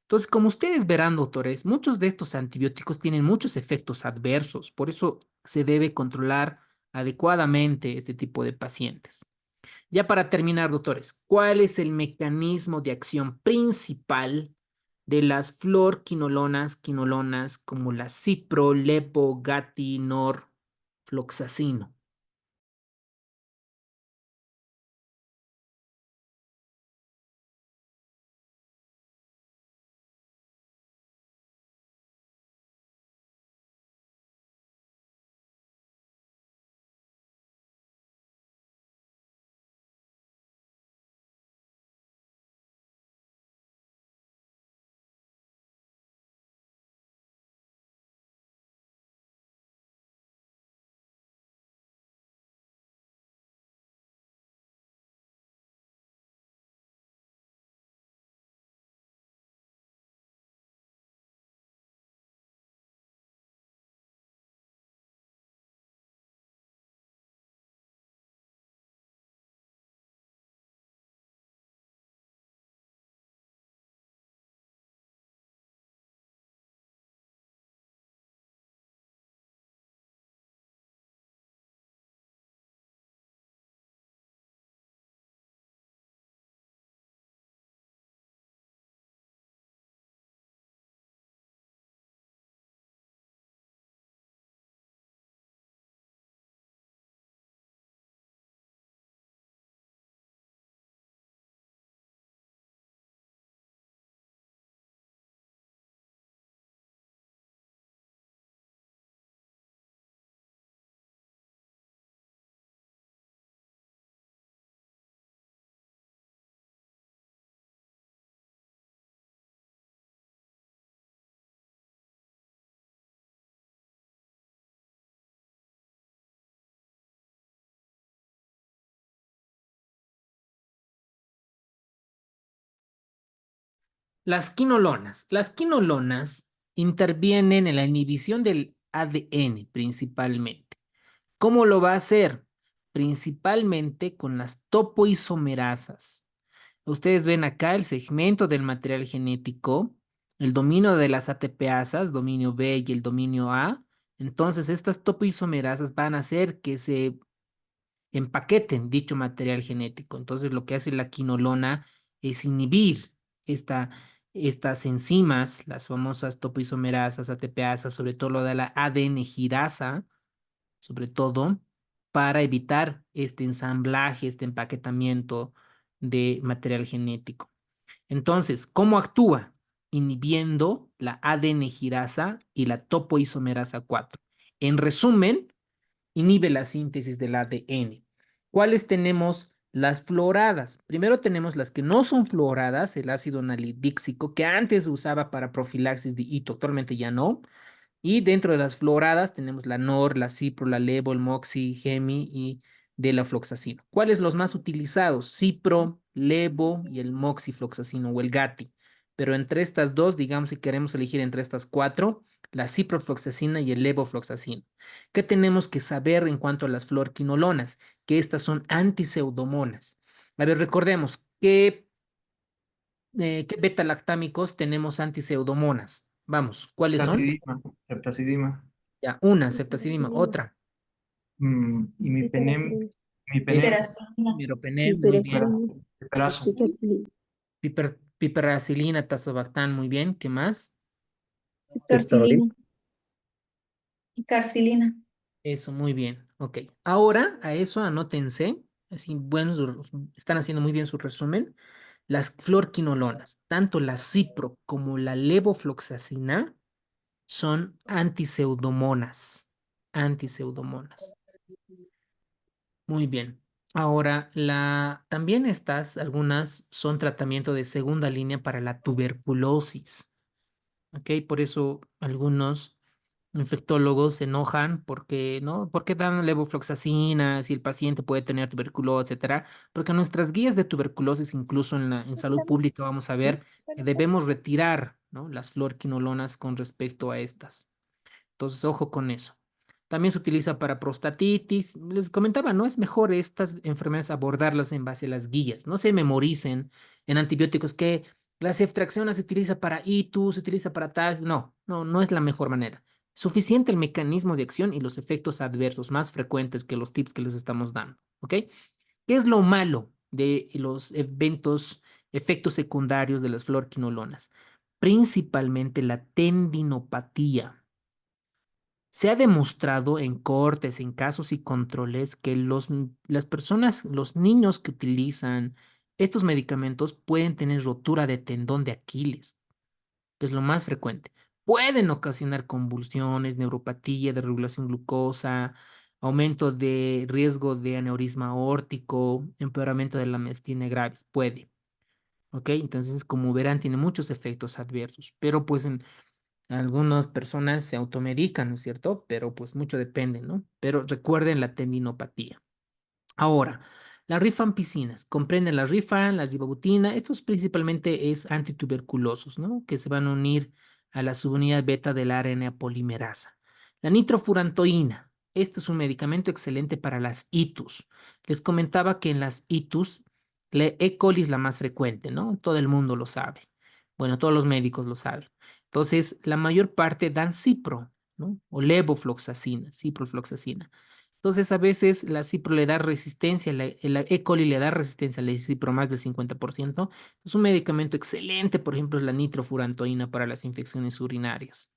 Entonces, como ustedes verán, doctores, muchos de estos antibióticos tienen muchos efectos adversos. Por eso se debe controlar adecuadamente este tipo de pacientes. Ya para terminar, doctores, ¿cuál es el mecanismo de acción principal de las fluorquinolonas como la cipro, lepo, gati, nor, floxacino? Las quinolonas. Las quinolonas intervienen en la inhibición del ADN principalmente. ¿Cómo lo va a hacer? Principalmente con las topoisomerasas. Ustedes ven acá el segmento del material genético, el dominio de las ATPasas, dominio B y el dominio A. Entonces, estas topoisomerasas van a hacer que se empaqueten dicho material genético. Entonces, lo que hace la quinolona es inhibir esta, estas enzimas, las famosas topoisomerasas, ATPasas, sobre todo lo de la ADN girasa, sobre todo, para evitar este ensamblaje, este empaquetamiento de material genético. Entonces, ¿cómo actúa? Inhibiendo la ADN girasa y la topoisomerasa 4. En resumen, inhibe la síntesis del ADN. ¿Cuáles tenemos? Las fluoradas. Primero tenemos las que no son fluoradas, el ácido nalidíxico, que antes se usaba para profilaxis de hito, actualmente ya no. Y dentro de las fluoradas tenemos la NOR, la Cipro, la Levo, el Moxi, Gemi y de la floxacino. ¿Cuáles los más utilizados? Cipro, Levo y el moxifloxacino o el GATI. Pero entre estas dos, digamos, si queremos elegir entre estas cuatro, la ciprofloxacina y el levofloxacino. ¿Qué tenemos que saber en cuanto a las fluorquinolonas? Que estas son antiseudomonas. A ver, recordemos, ¿qué beta-lactámicos tenemos antiseudomonas? Vamos, ¿cuáles son? Ceftazidima. Ya, una, ceftazidima, otra. Imipenem, Es imipenem, meropenem, muy bien. piperazo. Piperacilina, tazobactam, muy bien. ¿Qué más? Carcilina. Carcilina. Eso, muy bien. Ok. Ahora, a eso anótense. Así, bueno, están haciendo muy bien su resumen. Las fluorquinolonas, tanto la cipro como la levofloxacina, son antiseudomonas. Antiseudomonas. Muy bien. Ahora, también algunas son tratamiento de segunda línea para la tuberculosis. ¿Ok? Por eso algunos Infectólogos se enojan porque, ¿no? ¿Por qué dan levofloxacina si el paciente puede tener tuberculosis, etcétera? Porque nuestras guías de tuberculosis, incluso en salud pública, vamos a ver que debemos retirar, ¿no? Las fluorquinolonas con respecto a estas. Entonces, ojo con eso. También se utiliza para prostatitis. Les comentaba, ¿no? Es mejor estas enfermedades abordarlas en base a las guías. No se memoricen en antibióticos que la ceftriaxona se utiliza para itus, se utiliza para tal. No, no, no es la mejor manera. Suficiente el mecanismo de acción y los efectos adversos más frecuentes que los tips que les estamos dando. ¿Ok? ¿Qué es lo malo de los efectos secundarios de las fluorquinolonas? Principalmente la tendinopatía. Se ha demostrado en cortes, en casos y controles que las personas, los niños que utilizan estos medicamentos pueden tener rotura de tendón de Aquiles, que es lo más frecuente. Pueden ocasionar convulsiones, neuropatía, desregulación glucosa, aumento de riesgo de aneurisma aórtico, empeoramiento de la miastenia gravis. Puede. ¿Ok? Entonces, como verán, tiene muchos efectos adversos, pero pues algunas personas se automedican, ¿no es cierto? Pero pues mucho depende, ¿no? Pero recuerden la tendinopatía. Ahora, las rifampicinas, comprenden la rifan, la ribabutina, estos principalmente es antituberculosos, ¿no? Que se van a unir a la subunidad beta de la RNA polimerasa. La nitrofurantoína, este es un medicamento excelente para las itus. Les comentaba que en las itus, la E. coli es la más frecuente, ¿no? Todo el mundo lo sabe. Bueno, todos los médicos lo saben. Entonces, la mayor parte dan cipro, ¿no? O levofloxacina, ciprofloxacina. Entonces, a veces la cipro le da resistencia, la E. coli le da resistencia a la cipro más del 50%. Es un medicamento excelente, por ejemplo, es la nitrofurantoína para las infecciones urinarias.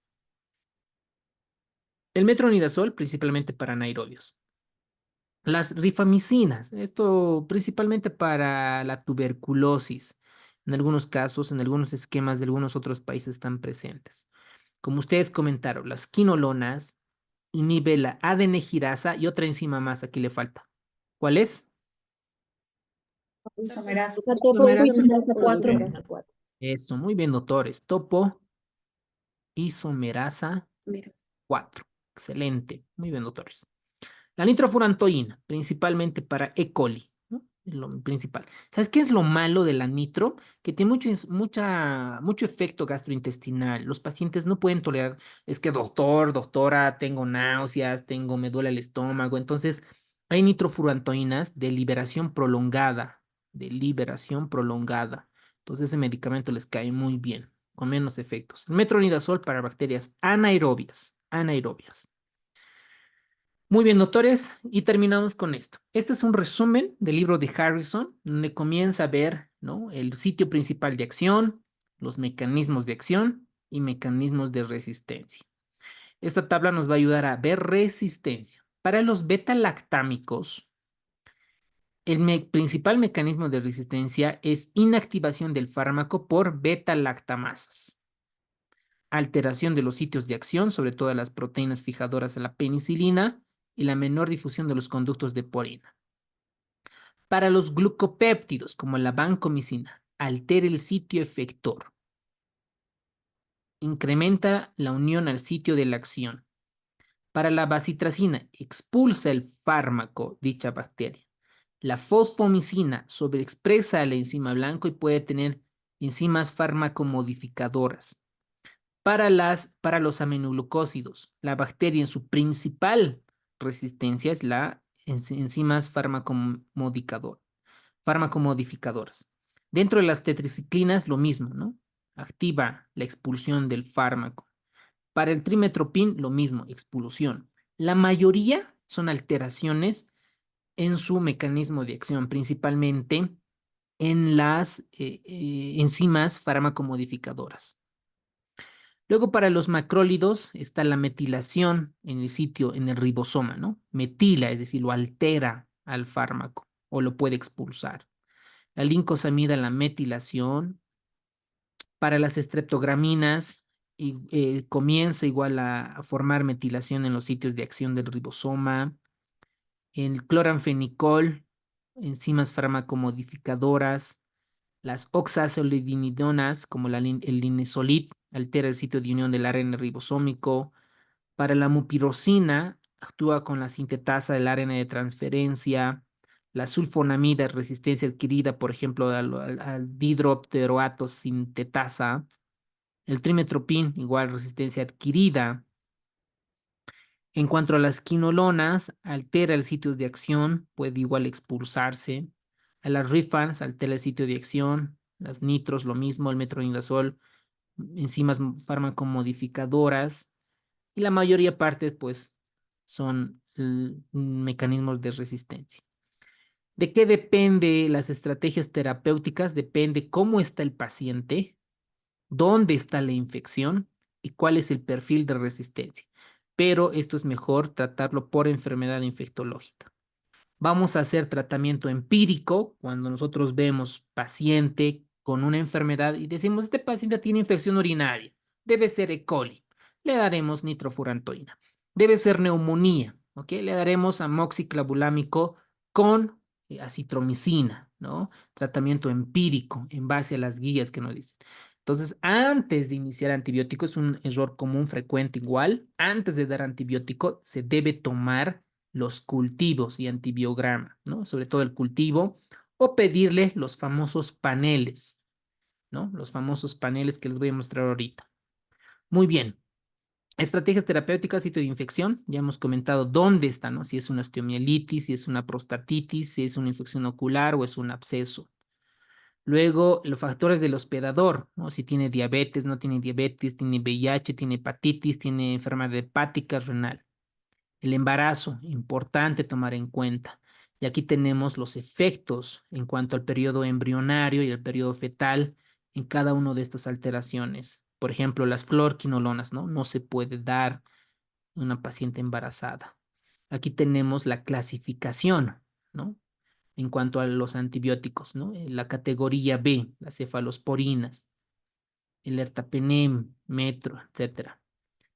El metronidazol, principalmente para anaerobios. Las rifamicinas, esto principalmente para la tuberculosis. En algunos casos, en algunos esquemas de algunos otros países están presentes. Como ustedes comentaron, las quinolonas inhibe la adenegirasa y otra enzima más, aquí le falta. ¿Cuál es? La Isomerasa topoisomerasa 4. 4. Eso, muy bien, doctores. Topo isomerasa 4. Excelente. Muy bien, doctores. La nitrofurantoína, principalmente para E. coli, ¿no? Es lo principal. ¿Sabes qué es lo malo de la nitro? Que tiene mucho efecto gastrointestinal. Los pacientes no pueden tolerar, es que doctor, doctora, tengo náuseas, me duele el estómago. Entonces, hay nitrofurantoínas de liberación prolongada. Entonces, ese medicamento les cae muy bien, con menos efectos. El metronidazol para bacterias anaerobias, anaerobias. Muy bien, doctores, y terminamos con esto. Este es un resumen del libro de Harrison, donde comienza a ver, ¿no? El sitio principal de acción, los mecanismos de acción y mecanismos de resistencia. Esta tabla nos va a ayudar a ver resistencia. Para los beta-lactámicos, el principal mecanismo de resistencia es inactivación del fármaco por beta-lactamasas, alteración de los sitios de acción, sobre todo las proteínas fijadoras a la penicilina, y la menor difusión de los conductos de porina. Para los glucopéptidos, como la vancomicina, altera el sitio efector. Incrementa la unión al sitio de la acción. Para la bacitracina, expulsa el fármaco, dicha bacteria. La fosfomicina sobreexpresa la enzima blanco y puede tener enzimas fármaco-modificadoras. Para los aminoglucósidos, la bacteria en su principal resistencia es la enzimas fármaco-modificadoras. Dentro de las tetraciclinas, lo mismo, ¿no? Activa la expulsión del fármaco. Para el trimetropin, lo mismo, expulsión. La mayoría son alteraciones en su mecanismo de acción, principalmente en las enzimas fármaco-modificadoras. Luego, para los macrólidos está la metilación en el sitio, en el ribosoma, ¿no? Metila, es decir, lo altera al fármaco o lo puede expulsar. La lincosamida, la metilación. Para las estreptograminas, comienza igual a formar metilación en los sitios de acción del ribosoma. El cloranfenicol, enzimas farmacomodificadoras. Las oxazolidinidonas, como el linezolid, altera el sitio de unión del ARN ribosómico. Para la mupirocina, actúa con la sintetasa del ARN de transferencia. La sulfonamida, resistencia adquirida, por ejemplo, al dihidropteroato sintetasa. El trimetoprim, igual resistencia adquirida. En cuanto a las quinolonas, altera el sitio de acción, puede igual expulsarse. A las rifans, altera el sitio de acción. Las nitros, lo mismo. El metronidazol, enzimas fármaco-modificadoras. Y la mayoría partes, pues, son mecanismos de resistencia. ¿De qué depende las estrategias terapéuticas? Depende cómo está el paciente, dónde está la infección y cuál es el perfil de resistencia. Pero esto es mejor tratarlo por enfermedad infectológica. Vamos a hacer tratamiento empírico cuando nosotros vemos paciente con una enfermedad y decimos, este paciente tiene infección urinaria, debe ser E. coli, le daremos nitrofurantoína. Debe ser neumonía, ¿ok? Le daremos amoxiclavulámico con acitromicina, ¿no? Tratamiento empírico en base a las guías que nos dicen. Entonces, antes de iniciar antibiótico, es un error común, frecuente igual, antes de dar antibiótico se debe tomar los cultivos y antibiograma, ¿no? Sobre todo el cultivo, o pedirle los famosos paneles, ¿no? Los famosos paneles que les voy a mostrar ahorita. Muy bien. Estrategias terapéuticas, sitio de infección, ya hemos comentado dónde está, ¿no? Si es una osteomielitis, si es una prostatitis, si es una infección ocular o es un absceso. Luego, los factores del hospedador, ¿no? Si tiene diabetes, no tiene diabetes, tiene VIH, tiene hepatitis, tiene enfermedad hepática, renal. El embarazo, importante tomar en cuenta. Y aquí tenemos los efectos en cuanto al periodo embrionario y el periodo fetal en cada una de estas alteraciones. Por ejemplo, las fluorquinolonas, ¿no? No se puede dar a una paciente embarazada. Aquí tenemos la clasificación, ¿no? En cuanto a los antibióticos, ¿no? La categoría B, las cefalosporinas, el ertapenem, metro, etcétera.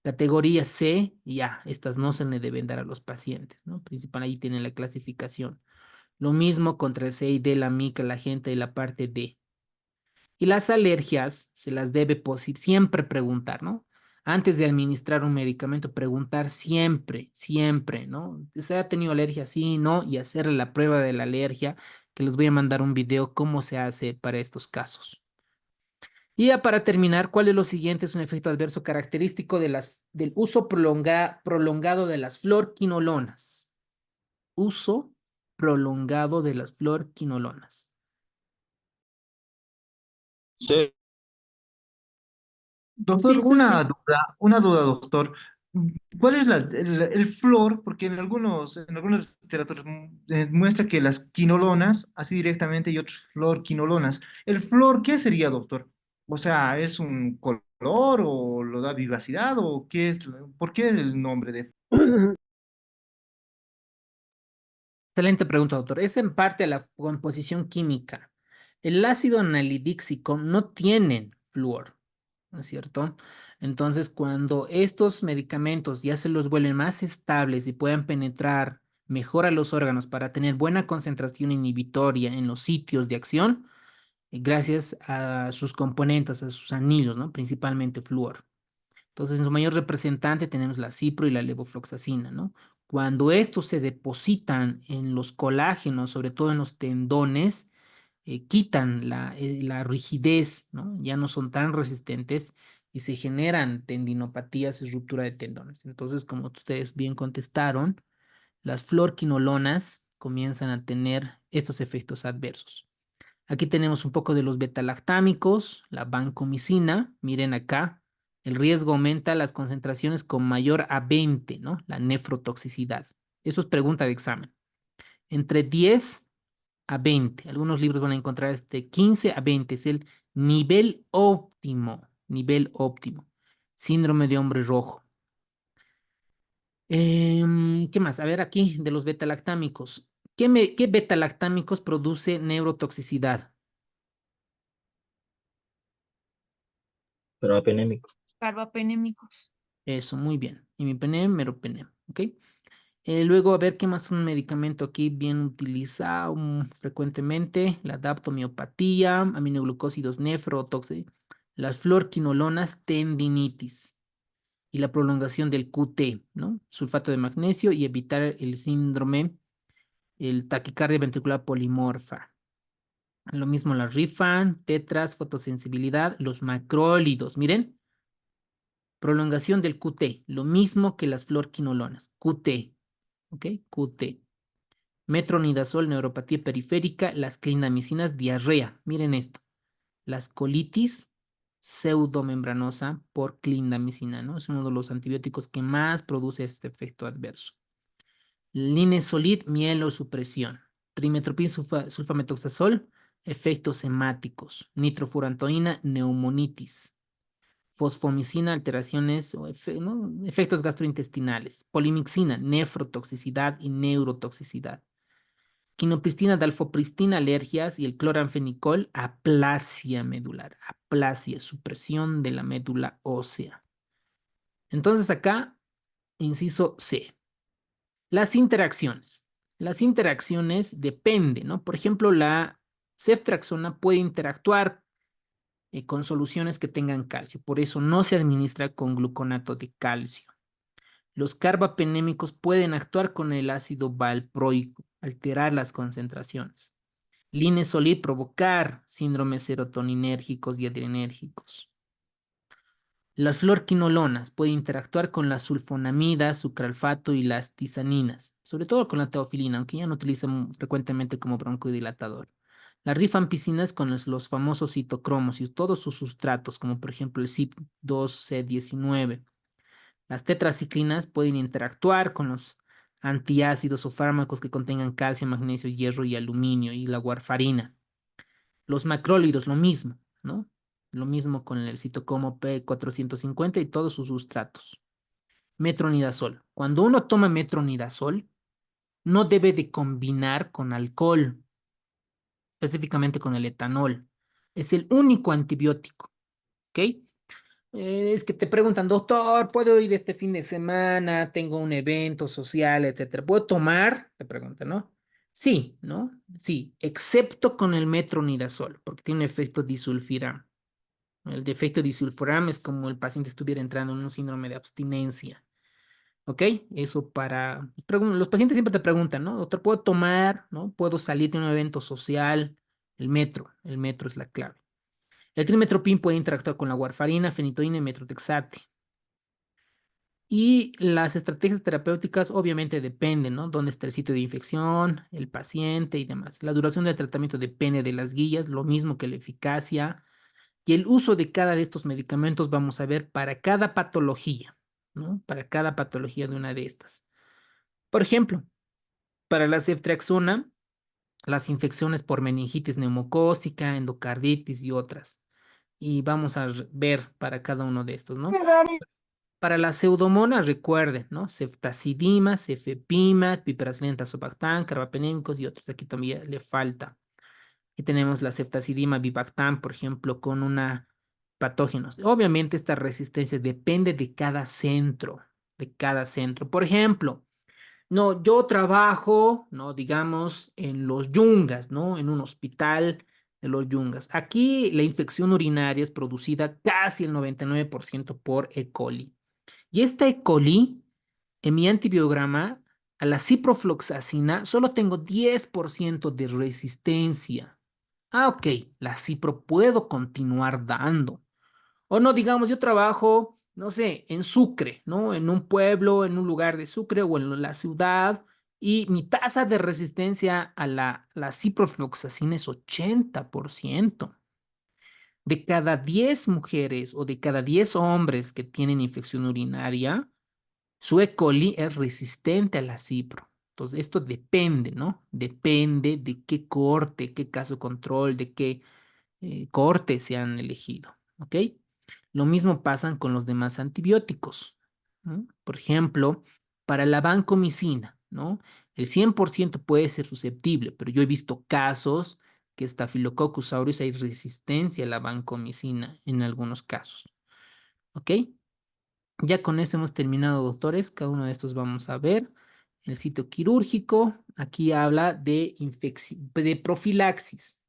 Categoría C, ya, estas no se le deben dar a los pacientes, ¿no? Principal, ahí tienen la clasificación. Lo mismo contra el C y D, la mica, la gente de la parte D. Y las alergias se las debe siempre preguntar, ¿no? Antes de administrar un medicamento, preguntar siempre, siempre, ¿no? ¿Se ha tenido alergia? Sí, no, y hacerle la prueba de la alergia, que les voy a mandar un video cómo se hace para estos casos. Y ya para terminar, ¿cuál de los siguientes es un efecto adverso característico del uso prolongado de las fluorquinolonas? Uso prolongado de las fluorquinolonas. Sí, Doctor, Sí, Susi. una duda, doctor. ¿Cuál es el flor? Porque en algunas literaturas muestra que las quinolonas, así directamente, y otros florquinolonas. ¿El flor qué sería, doctor? O sea, ¿es un color o lo da vivacidad o qué es? ¿Por qué el nombre de? Excelente pregunta, doctor. Es en parte la composición química. El ácido anhidríxico no tiene flúor, ¿no es cierto? Entonces, cuando estos medicamentos ya se los vuelven más estables y puedan penetrar mejor a los órganos para tener buena concentración inhibitoria en los sitios de acción, gracias a sus componentes, a sus anillos, ¿no? Principalmente flúor. Entonces, en su mayor representante tenemos la cipro y la levofloxacina, ¿no? Cuando estos se depositan en los colágenos, sobre todo en los tendones, quitan la rigidez, ¿no? Ya no son tan resistentes y se generan tendinopatías y ruptura de tendones. Entonces, como ustedes bien contestaron, las fluorquinolonas comienzan a tener estos efectos adversos. Aquí tenemos un poco de los betalactámicos, la vancomicina, miren acá, el riesgo aumenta las concentraciones con mayor a 20, ¿no? La nefrotoxicidad. Eso es pregunta de examen. Entre 10 a 20, algunos libros van a encontrar 15 a 20, es el nivel óptimo, nivel óptimo. Síndrome de hombre rojo. ¿Qué más? A ver aquí, de los betalactámicos. ¿Qué betalactámicos produce neurotoxicidad? pero apenémico. Carbapenémicos. Eso, muy bien. Imipenem, meropenem, ¿ok? Luego, a ver qué más un medicamento aquí bien utilizado frecuentemente. La daptomiopatía, aminoglucósidos nefrotoxi, las fluorquinolonas, tendinitis. y la prolongación del QT, ¿no? Sulfato de magnesio y evitar el síndrome, el taquicardia ventricular polimorfa. Lo mismo la Rifan, tetras, fotosensibilidad, los macrólidos. Miren, prolongación del QT, lo mismo que las fluorquinolonas. QT, ¿ok? QT. Metronidazol, neuropatía periférica, las clindamicinas, diarrea. Miren esto. Las colitis pseudomembranosa por clindamicina, ¿no? Es uno de los antibióticos que más produce este efecto adverso. Linezolid, mielosupresión. Trimetoprim, sulfamethoxazol, efectos hemáticos. Nitrofurantoína, neumonitis. Fosfomicina, alteraciones o ¿no? efectos gastrointestinales. Polimixina, nefrotoxicidad y neurotoxicidad. Quinopristina, dalfopristina, alergias, y el cloranfenicol, aplasia medular, aplasia, supresión de la médula ósea. Entonces acá, inciso C. Las interacciones. Las interacciones dependen, ¿no? Por ejemplo, la ceftriaxona puede interactuar con soluciones que tengan calcio, por eso no se administra con gluconato de calcio. Los carbapenémicos pueden actuar con el ácido valproico, alterar las concentraciones. Linezolid provocar síndromes serotoninérgicos y adrenérgicos. Las fluorquinolonas pueden interactuar con las sulfonamidas, sucralfato y las tisaninas, sobre todo con la teofilina, aunque ya no utilizan frecuentemente como broncodilatador. Las rifampicinas con los famosos citocromos y todos sus sustratos, como por ejemplo el CYP2C19. Las tetraciclinas pueden interactuar con los antiácidos o fármacos que contengan calcio, magnesio, hierro y aluminio, y la warfarina. Los macrólidos, lo mismo, ¿no? Lo mismo con el citocromo P450 y todos sus sustratos. Metronidazol. Cuando uno toma metronidazol, no debe de combinar con alcohol, específicamente con el etanol. Es el único antibiótico, ¿ok? Es que te preguntan, doctor, ¿puedo ir este fin de semana? Tengo un evento social, etcétera. ¿Puedo tomar? Te preguntan, ¿no? Sí, ¿no? Sí, excepto con el metronidazol, porque tiene un efecto disulfiram. El defecto disulfiram es como el paciente estuviera entrando en un síndrome de abstinencia. ¿Ok? Eso para... Los pacientes siempre te preguntan, ¿no? Doctor, ¿puedo tomar? ¿No? ¿Puedo salir de un evento social? El metro es la clave. El trimetoprim puede interactuar con la warfarina, fenitoína y metrotexate. Y las estrategias terapéuticas obviamente dependen, ¿no? Dónde está el sitio de infección, el paciente y demás. La duración del tratamiento depende de las guías, lo mismo que la eficacia. Y el uso de cada de estos medicamentos vamos a ver para cada patología, ¿no? Para cada patología de una de estas. Por ejemplo, para la ceftriaxona, las infecciones por meningitis neumocócica, endocarditis y otras. Y vamos a ver para cada uno de estos, ¿no? Para la pseudomonas, recuerden, ¿no? Ceftazidima, cefepima, piperacilina, tazobactam, carbapenémicos y otros. Aquí también le falta. Y tenemos la ceftazidima bivactam, por ejemplo, con una patógenos. Obviamente esta resistencia depende de cada centro, de cada centro. Por ejemplo, no, yo trabajo, no, digamos, en los Yungas, ¿no? En un hospital de los Yungas. Aquí la infección urinaria es producida casi el 99% por E. coli. Y esta E. coli, en mi antibiograma, a la ciprofloxacina, solo tengo 10% de resistencia. Ah, ok, la cipro puedo continuar dando. O no, digamos, yo trabajo, no sé, en Sucre, ¿no? En un pueblo, en un lugar de Sucre o en la ciudad, y mi tasa de resistencia a la ciprofloxacina es 80%. De cada 10 mujeres o de cada 10 hombres que tienen infección urinaria, su E. coli es resistente a la cipro. Entonces, esto depende, ¿no? Depende de qué corte, qué caso control, de qué corte se han elegido, ¿ok? Lo mismo pasa con los demás antibióticos, ¿no? Por ejemplo, para la vancomicina, ¿no? El 100% puede ser susceptible, pero yo he visto casos que Staphylococcus aureus hay resistencia a la vancomicina en algunos casos, ¿ok? Ya con eso hemos terminado, doctores. Cada uno de estos vamos a ver. El sitio quirúrgico, aquí habla de de profilaxis.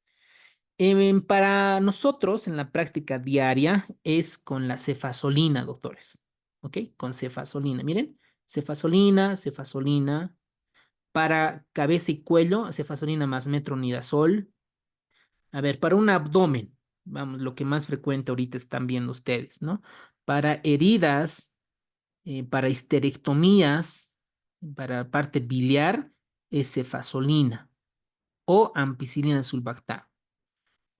Para nosotros, en la práctica diaria, es con la cefazolina, doctores. ¿ok? Con cefazolina. Miren, cefazolina, cefazolina. Para cabeza y cuello, cefazolina más metronidazol. A ver, para un abdomen, vamos, lo que más frecuente ahorita están viendo ustedes, ¿no? Para heridas, para histerectomías, para parte biliar, es cefazolina o ampicilina sulbactam.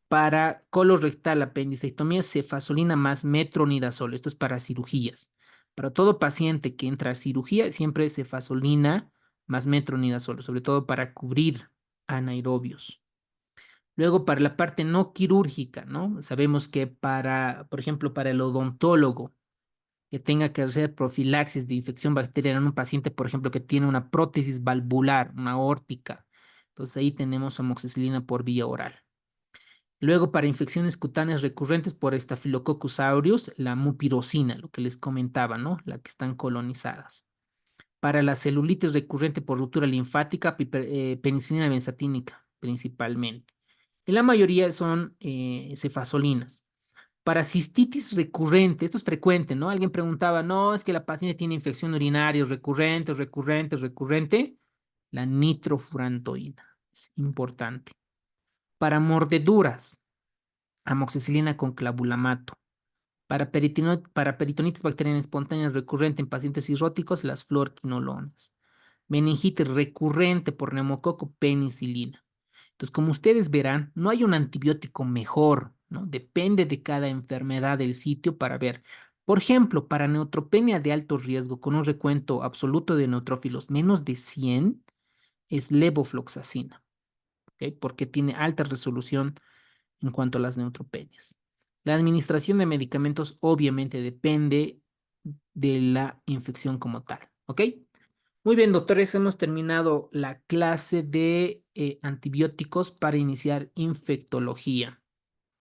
Para colorectal, apendicectomía, cefazolina más metronidazol. Esto es para cirugías. Para todo paciente que entra a cirugía, siempre es cefazolina más metronidazol, sobre todo para cubrir anaerobios. Luego, para la parte no quirúrgica, ¿no? Sabemos que para, por ejemplo, para el odontólogo que tenga que hacer profilaxis de infección bacteriana en un paciente, por ejemplo, que tiene una prótesis valvular, una aórtica. Entonces ahí tenemos amoxicilina por vía oral. Luego, para infecciones cutáneas recurrentes por Staphylococcus aureus, la mupirocina, lo que les comentaba, ¿no? La que están colonizadas. Para la celulitis recurrente por ruptura linfática, penicilina benzatínica, principalmente. Y la mayoría son cefazolinas. Para cistitis recurrente, esto es frecuente, ¿no? Alguien preguntaba, no, es que la paciente tiene infección urinaria recurrente. La nitrofurantoína es importante. Para mordeduras, amoxicilina con clavulamato. Para peritonitis bacteriana espontánea recurrente en pacientes cirróticos, las fluoroquinolonas. Meningitis recurrente por neumococo, penicilina. Entonces, como ustedes verán, no hay un antibiótico mejor, ¿no? Depende de cada enfermedad del sitio para ver. Por ejemplo, para neutropenia de alto riesgo con un recuento absoluto de neutrófilos menos de 100 es levofloxacina, ¿ok? Porque tiene alta resolución en cuanto a las neutropenias. La administración de medicamentos obviamente depende de la infección como tal, ¿ok? Muy bien, doctores, hemos terminado la clase de antibióticos para iniciar infectología.